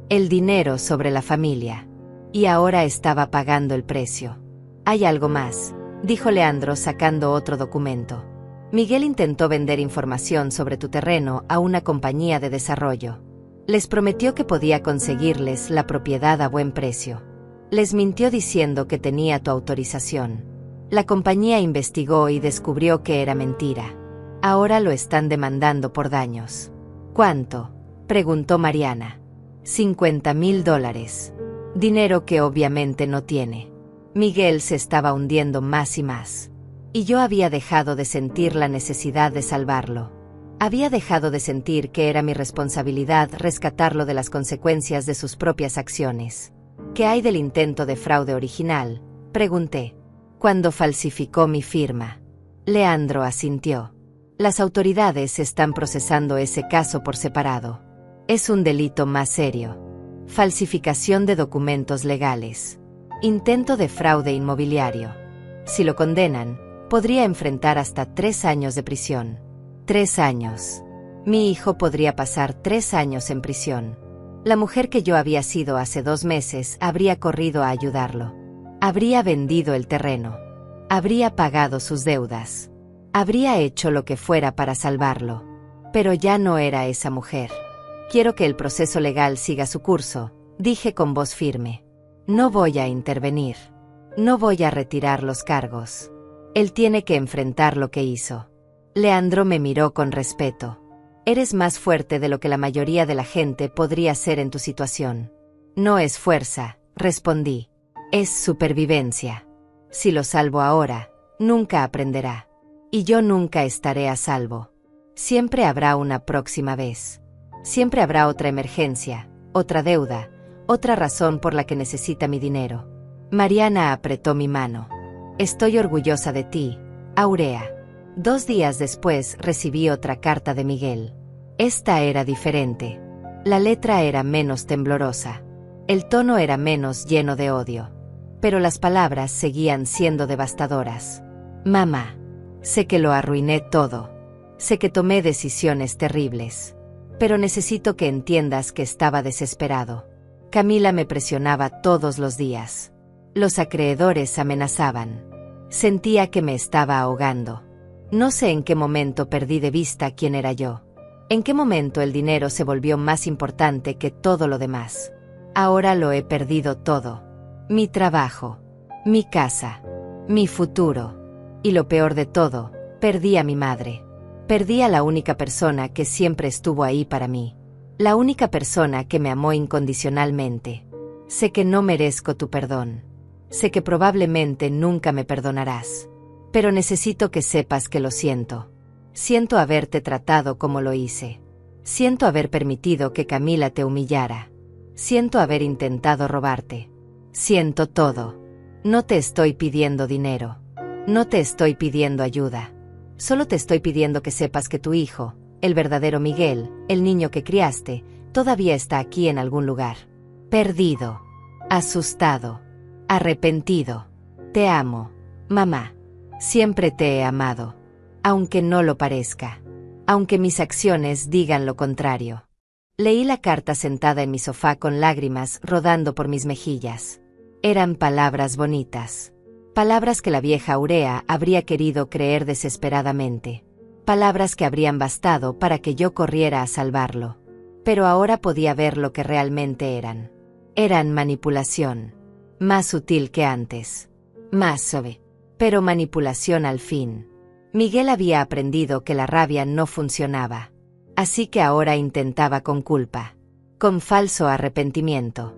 El dinero sobre la familia. Y ahora estaba pagando el precio. Hay algo más, dijo Leandro sacando otro documento. Miguel intentó vender información sobre tu terreno a una compañía de desarrollo. Les prometió que podía conseguirles la propiedad a buen precio. Les mintió diciendo que tenía tu autorización. La compañía investigó y descubrió que era mentira. Ahora lo están demandando por daños. ¿Cuánto?, preguntó Mariana. $50,000. Dinero que obviamente no tiene. Miguel se estaba hundiendo más y más. Y yo había dejado de sentir la necesidad de salvarlo. Había dejado de sentir que era mi responsabilidad rescatarlo de las consecuencias de sus propias acciones. ¿Qué hay del intento de fraude original?, pregunté. Cuando falsificó mi firma. Leandro asintió. Las autoridades están procesando ese caso por separado. Es un delito más serio. Falsificación de documentos legales. Intento de fraude inmobiliario. Si lo condenan, podría enfrentar hasta 3 años de prisión. 3 años. Mi hijo podría pasar 3 años en prisión. La mujer que yo había sido hace 2 meses habría corrido a ayudarlo. Habría vendido el terreno. Habría pagado sus deudas. Habría hecho lo que fuera para salvarlo. Pero ya no era esa mujer. Quiero que el proceso legal siga su curso, dije con voz firme. No voy a intervenir. No voy a retirar los cargos. Él tiene que enfrentar lo que hizo. Leandro me miró con respeto. Eres más fuerte de lo que la mayoría de la gente podría ser en tu situación. No es fuerza, respondí. Es supervivencia. Si lo salvo ahora, nunca aprenderá. Y yo nunca estaré a salvo. Siempre habrá una próxima vez. Siempre habrá otra emergencia, otra deuda, otra razón por la que necesita mi dinero. Mariana apretó mi mano. Estoy orgullosa de ti, Aurea. 2 días después recibí otra carta de Miguel. Esta era diferente. La letra era menos temblorosa. El tono era menos lleno de odio. Pero las palabras seguían siendo devastadoras. Mamá, sé que lo arruiné todo. Sé que tomé decisiones terribles. Pero necesito que entiendas que estaba desesperado. Camila me presionaba todos los días. Los acreedores amenazaban. Sentía que me estaba ahogando. No sé en qué momento perdí de vista quién era yo. En qué momento el dinero se volvió más importante que todo lo demás. Ahora lo he perdido todo. Mi trabajo, mi casa, mi futuro. Y lo peor de todo, perdí a mi madre. Perdí a la única persona que siempre estuvo ahí para mí. La única persona que me amó incondicionalmente. Sé que no merezco tu perdón. Sé que probablemente nunca me perdonarás. Pero necesito que sepas que lo siento. Siento haberte tratado como lo hice. Siento haber permitido que Camila te humillara. Siento haber intentado robarte. Siento todo. No te estoy pidiendo dinero. No te estoy pidiendo ayuda. Solo te estoy pidiendo que sepas que tu hijo, el verdadero Miguel, el niño que criaste, todavía está aquí en algún lugar. Perdido. Asustado. Arrepentido. Te amo, mamá. Siempre te he amado. Aunque no lo parezca. Aunque mis acciones digan lo contrario. Leí la carta sentada en mi sofá con lágrimas rodando por mis mejillas. Eran palabras bonitas. Palabras que la vieja Aurea habría querido creer desesperadamente. Palabras que habrían bastado para que yo corriera a salvarlo. Pero ahora podía ver lo que realmente eran. Eran manipulación. Más sutil que antes. Más suave. Pero manipulación al fin. Miguel había aprendido que la rabia no funcionaba. Así que ahora intentaba con culpa. Con falso arrepentimiento.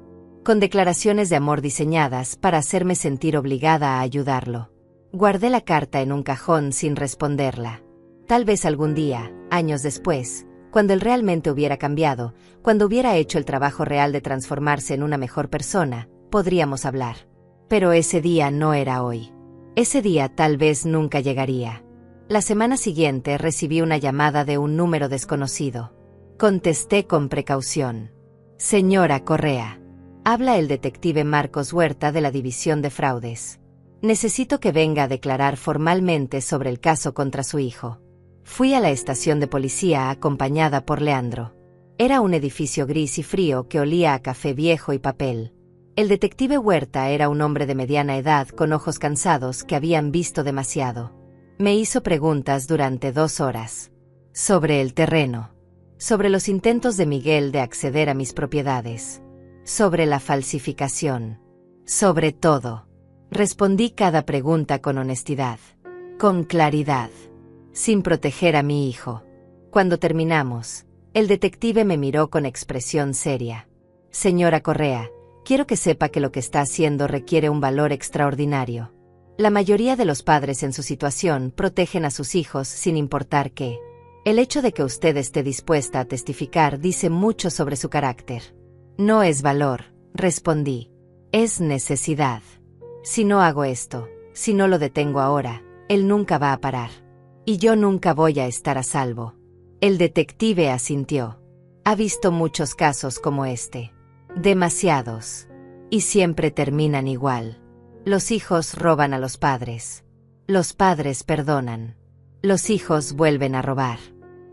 con declaraciones de amor diseñadas para hacerme sentir obligada a ayudarlo. Guardé la carta en un cajón sin responderla. Tal vez algún día, años después, cuando él realmente hubiera cambiado, cuando hubiera hecho el trabajo real de transformarse en una mejor persona, podríamos hablar. Pero ese día no era hoy. Ese día tal vez nunca llegaría. La semana siguiente recibí una llamada de un número desconocido. Contesté con precaución. Señora Correa. Habla el detective Marcos Huerta de la División de Fraudes. Necesito que venga a declarar formalmente sobre el caso contra su hijo. Fui a la estación de policía acompañada por Leandro. Era un edificio gris y frío que olía a café viejo y papel. El detective Huerta era un hombre de mediana edad con ojos cansados que habían visto demasiado. Me hizo preguntas durante 2 horas. Sobre el terreno. Sobre los intentos de Miguel de acceder a mis propiedades. Sobre la falsificación. Sobre todo. Respondí cada pregunta con honestidad. Con claridad. Sin proteger a mi hijo. Cuando terminamos, el detective me miró con expresión seria. Señora Correa, quiero que sepa que lo que está haciendo requiere un valor extraordinario. La mayoría de los padres en su situación protegen a sus hijos sin importar qué. El hecho de que usted esté dispuesta a testificar dice mucho sobre su carácter. No es valor, respondí. Es necesidad. Si no hago esto, si no lo detengo ahora, él nunca va a parar. Y yo nunca voy a estar a salvo. El detective asintió. Ha visto muchos casos como este. Demasiados. Y siempre terminan igual. Los hijos roban a los padres. Los padres perdonan. Los hijos vuelven a robar.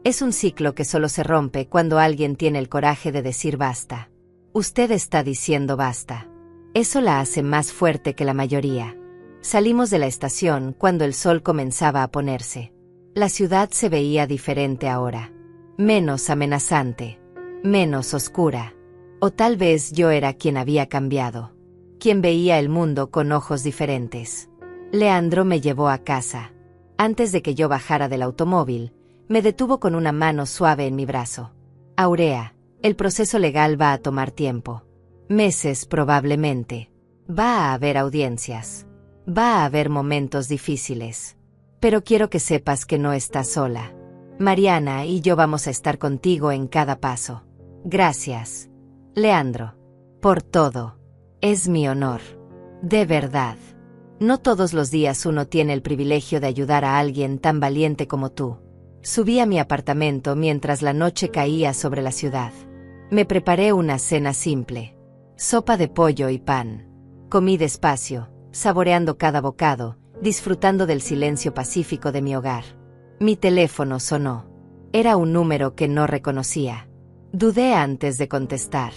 Es un ciclo que solo se rompe cuando alguien tiene el coraje de decir basta. Usted está diciendo basta. Eso la hace más fuerte que la mayoría. Salimos de la estación cuando el sol comenzaba a ponerse. La ciudad se veía diferente ahora. Menos amenazante. Menos oscura. O tal vez yo era quien había cambiado. Quien veía el mundo con ojos diferentes. Leandro me llevó a casa. Antes de que yo bajara del automóvil, me detuvo con una mano suave en mi brazo. Aurea, el proceso legal va a tomar tiempo. Meses probablemente. Va a haber audiencias. Va a haber momentos difíciles. Pero quiero que sepas que no estás sola. Mariana y yo vamos a estar contigo en cada paso. Gracias, Leandro, por todo. Es mi honor. De verdad. No todos los días uno tiene el privilegio de ayudar a alguien tan valiente como tú. Subí a mi apartamento mientras la noche caía sobre la ciudad. Me preparé una cena simple. Sopa de pollo y pan. Comí despacio, saboreando cada bocado, disfrutando del silencio pacífico de mi hogar. Mi teléfono sonó. Era un número que no reconocía. Dudé antes de contestar.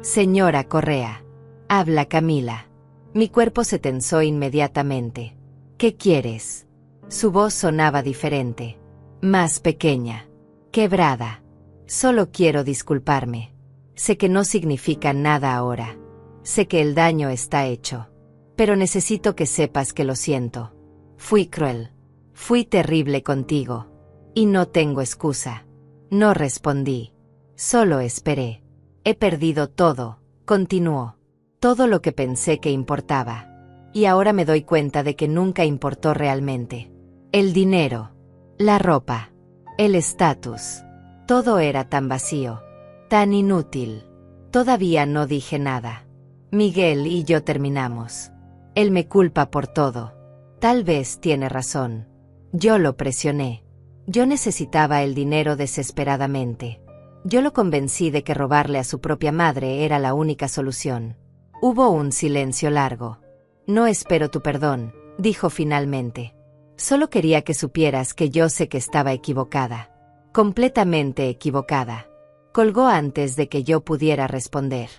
Señora Correa. Habla Camila. Mi cuerpo se tensó inmediatamente. ¿Qué quieres? Su voz sonaba diferente. Más pequeña. Quebrada. Solo quiero disculparme. Sé que no significa nada ahora. Sé que el daño está hecho. Pero necesito que sepas que lo siento. Fui cruel. Fui terrible contigo. Y no tengo excusa. No respondí. Solo esperé. He perdido todo, continuó. Todo lo que pensé que importaba. Y ahora me doy cuenta de que nunca importó realmente. El dinero. La ropa. El estatus. Todo era tan vacío. Tan inútil. Todavía no dije nada. Miguel y yo terminamos. Él me culpa por todo. Tal vez tiene razón. Yo lo presioné. Yo necesitaba el dinero desesperadamente. Yo lo convencí de que robarle a su propia madre era la única solución. Hubo un silencio largo. No espero tu perdón, dijo finalmente. Solo quería que supieras que yo sé que estaba equivocada. Completamente equivocada. Colgó antes de que yo pudiera responder.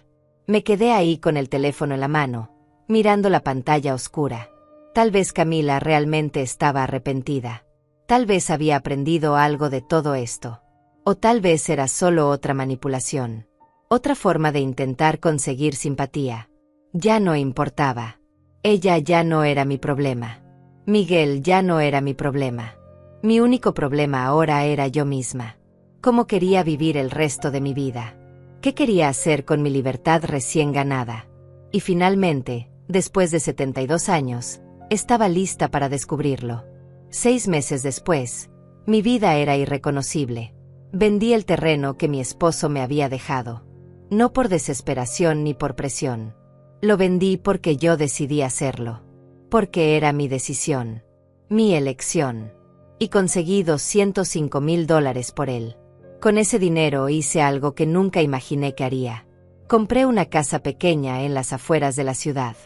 Me quedé ahí con el teléfono en la mano, mirando la pantalla oscura. Tal vez Camila realmente estaba arrepentida. Tal vez había aprendido algo de todo esto. O tal vez era solo otra manipulación. Otra forma de intentar conseguir simpatía. Ya no importaba. Ella ya no era mi problema. Miguel ya no era mi problema. Mi único problema ahora era yo misma. ¿Cómo quería vivir el resto de mi vida? ¿Qué quería hacer con mi libertad recién ganada? Y finalmente, después de 72 años, estaba lista para descubrirlo. 6 meses después, mi vida era irreconocible. Vendí el terreno que mi esposo me había dejado. No por desesperación ni por presión. Lo vendí porque yo decidí hacerlo. Porque era mi decisión. Mi elección. Y conseguí $205,000 por él. Con ese dinero hice algo que nunca imaginé que haría. Compré una casa pequeña en las afueras de la ciudad.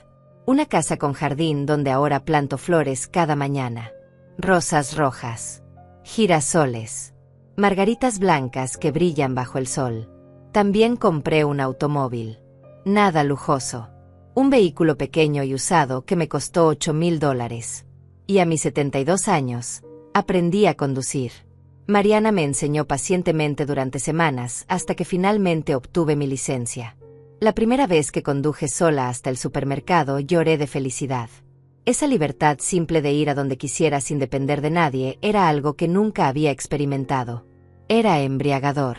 Una casa con jardín donde ahora planto flores cada mañana. Rosas rojas. Girasoles. Margaritas blancas que brillan bajo el sol. También compré un automóvil. Nada lujoso. Un vehículo pequeño y usado que me costó $8,000. Y a mis 72 años, aprendí a conducir. Mariana me enseñó pacientemente durante semanas hasta que finalmente obtuve mi licencia. La primera vez que conduje sola hasta el supermercado lloré de felicidad. Esa libertad simple de ir a donde quisiera sin depender de nadie era algo que nunca había experimentado. Era embriagador.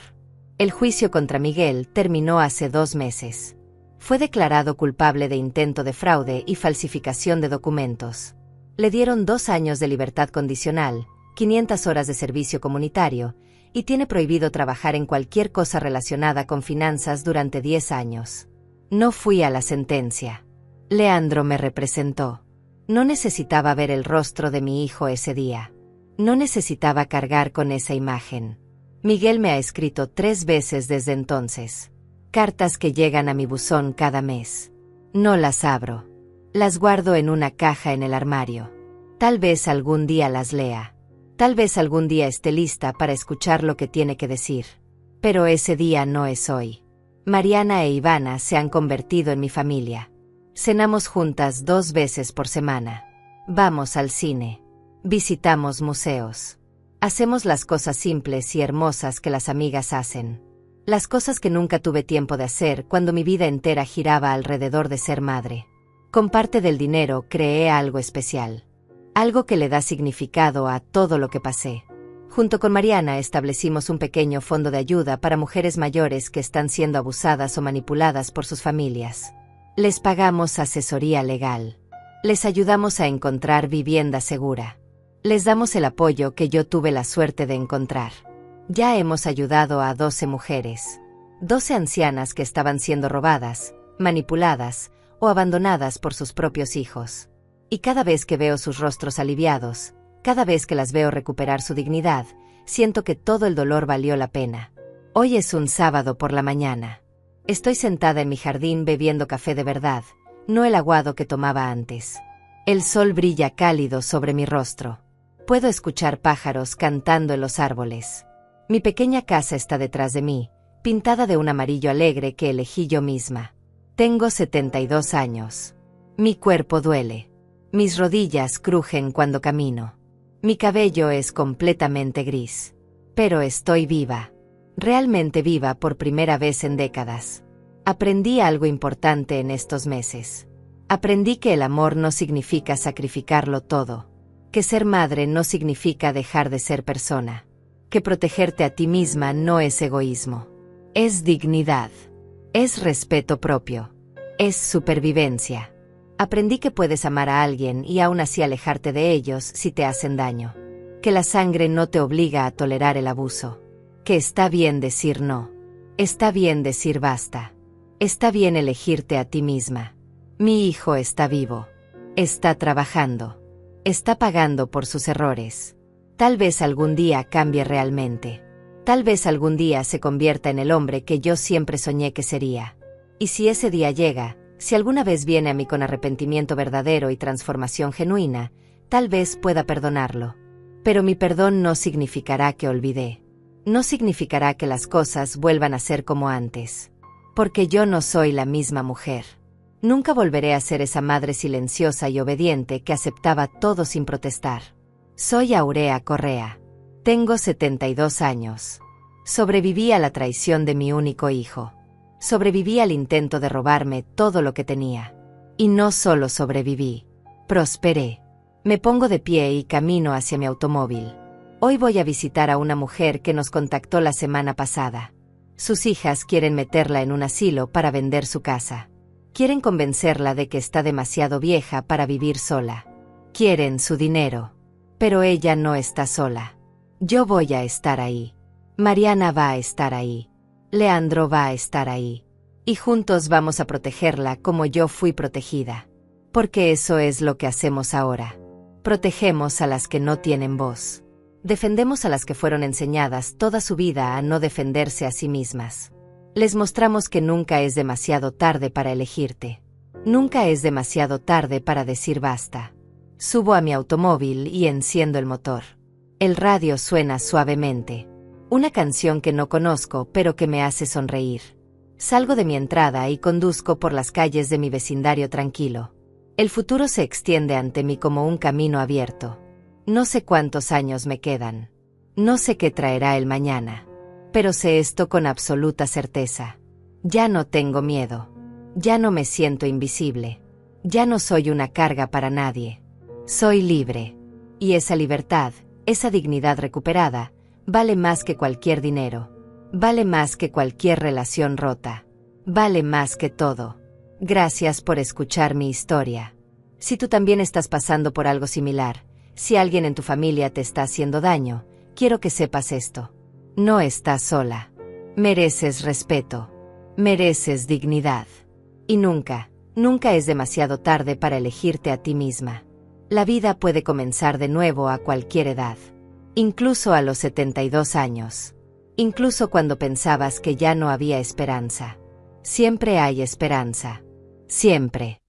El juicio contra Miguel terminó hace 2 meses. Fue declarado culpable de intento de fraude y falsificación de documentos. Le dieron 2 años de libertad condicional, 500 horas de servicio comunitario, y tiene prohibido trabajar en cualquier cosa relacionada con finanzas durante 10 años. No fui a la sentencia. Leandro me representó. No necesitaba ver el rostro de mi hijo ese día. No necesitaba cargar con esa imagen. Miguel me ha escrito 3 veces desde entonces. Cartas que llegan a mi buzón cada mes. No las abro. Las guardo en una caja en el armario. Tal vez algún día las lea. Tal vez algún día esté lista para escuchar lo que tiene que decir. Pero ese día no es hoy. Mariana e Ivana se han convertido en mi familia. Cenamos juntas 2 veces por semana. Vamos al cine. Visitamos museos. Hacemos las cosas simples y hermosas que las amigas hacen. Las cosas que nunca tuve tiempo de hacer cuando mi vida entera giraba alrededor de ser madre. Con parte del dinero creé algo especial. Algo que le da significado a todo lo que pasé. Junto con Mariana establecimos un pequeño fondo de ayuda para mujeres mayores que están siendo abusadas o manipuladas por sus familias. Les pagamos asesoría legal. Les ayudamos a encontrar vivienda segura. Les damos el apoyo que yo tuve la suerte de encontrar. Ya hemos ayudado a 12 mujeres. 12 ancianas que estaban siendo robadas, manipuladas o abandonadas por sus propios hijos. Y cada vez que veo sus rostros aliviados, cada vez que las veo recuperar su dignidad, siento que todo el dolor valió la pena. Hoy es un sábado por la mañana. Estoy sentada en mi jardín bebiendo café de verdad, no el aguado que tomaba antes. El sol brilla cálido sobre mi rostro. Puedo escuchar pájaros cantando en los árboles. Mi pequeña casa está detrás de mí, pintada de un amarillo alegre que elegí yo misma. Tengo 72 años. Mi cuerpo duele. Mis rodillas crujen cuando camino. Mi cabello es completamente gris. Pero estoy viva. Realmente viva por primera vez en décadas. Aprendí algo importante en estos meses. Aprendí que el amor no significa sacrificarlo todo. Que ser madre no significa dejar de ser persona. Que protegerte a ti misma no es egoísmo. Es dignidad. Es respeto propio. Es supervivencia. Aprendí que puedes amar a alguien y aún así alejarte de ellos si te hacen daño. Que la sangre no te obliga a tolerar el abuso. Que está bien decir no. Está bien decir basta. Está bien elegirte a ti misma. Mi hijo está vivo. Está trabajando. Está pagando por sus errores. Tal vez algún día cambie realmente. Tal vez algún día se convierta en el hombre que yo siempre soñé que sería. Y si ese día llega, si alguna vez viene a mí con arrepentimiento verdadero y transformación genuina, tal vez pueda perdonarlo. Pero mi perdón no significará que olvidé. No significará que las cosas vuelvan a ser como antes. Porque yo no soy la misma mujer. Nunca volveré a ser esa madre silenciosa y obediente que aceptaba todo sin protestar. Soy Aurea Correa. Tengo 72 años. Sobreviví a la traición de mi único hijo. Sobreviví al intento de robarme todo lo que tenía. Y no solo sobreviví. Prosperé. Me pongo de pie y camino hacia mi automóvil. Hoy voy a visitar a una mujer que nos contactó la semana pasada. Sus hijas quieren meterla en un asilo para vender su casa. Quieren convencerla de que está demasiado vieja para vivir sola. Quieren su dinero. Pero ella no está sola. Yo voy a estar ahí. Mariana va a estar ahí. Leandro va a estar ahí. Y juntos vamos a protegerla como yo fui protegida. Porque eso es lo que hacemos ahora. Protegemos a las que no tienen voz. Defendemos a las que fueron enseñadas toda su vida a no defenderse a sí mismas. Les mostramos que nunca es demasiado tarde para elegirte. Nunca es demasiado tarde para decir basta. Subo a mi automóvil y enciendo el motor. El radio suena suavemente. Una canción que no conozco pero que me hace sonreír. Salgo de mi entrada y conduzco por las calles de mi vecindario tranquilo. El futuro se extiende ante mí como un camino abierto. No sé cuántos años me quedan. No sé qué traerá el mañana. Pero sé esto con absoluta certeza. Ya no tengo miedo. Ya no me siento invisible. Ya no soy una carga para nadie. Soy libre. Y esa libertad, esa dignidad recuperada, vale más que cualquier dinero. Vale más que cualquier relación rota. Vale más que todo. Gracias por escuchar mi historia. Si tú también estás pasando por algo similar, si alguien en tu familia te está haciendo daño, quiero que sepas esto. No estás sola. Mereces respeto. Mereces dignidad. Y nunca, nunca es demasiado tarde para elegirte a ti misma. La vida puede comenzar de nuevo a cualquier edad. Incluso a los 72 años. Incluso cuando pensabas que ya no había esperanza. Siempre hay esperanza. Siempre.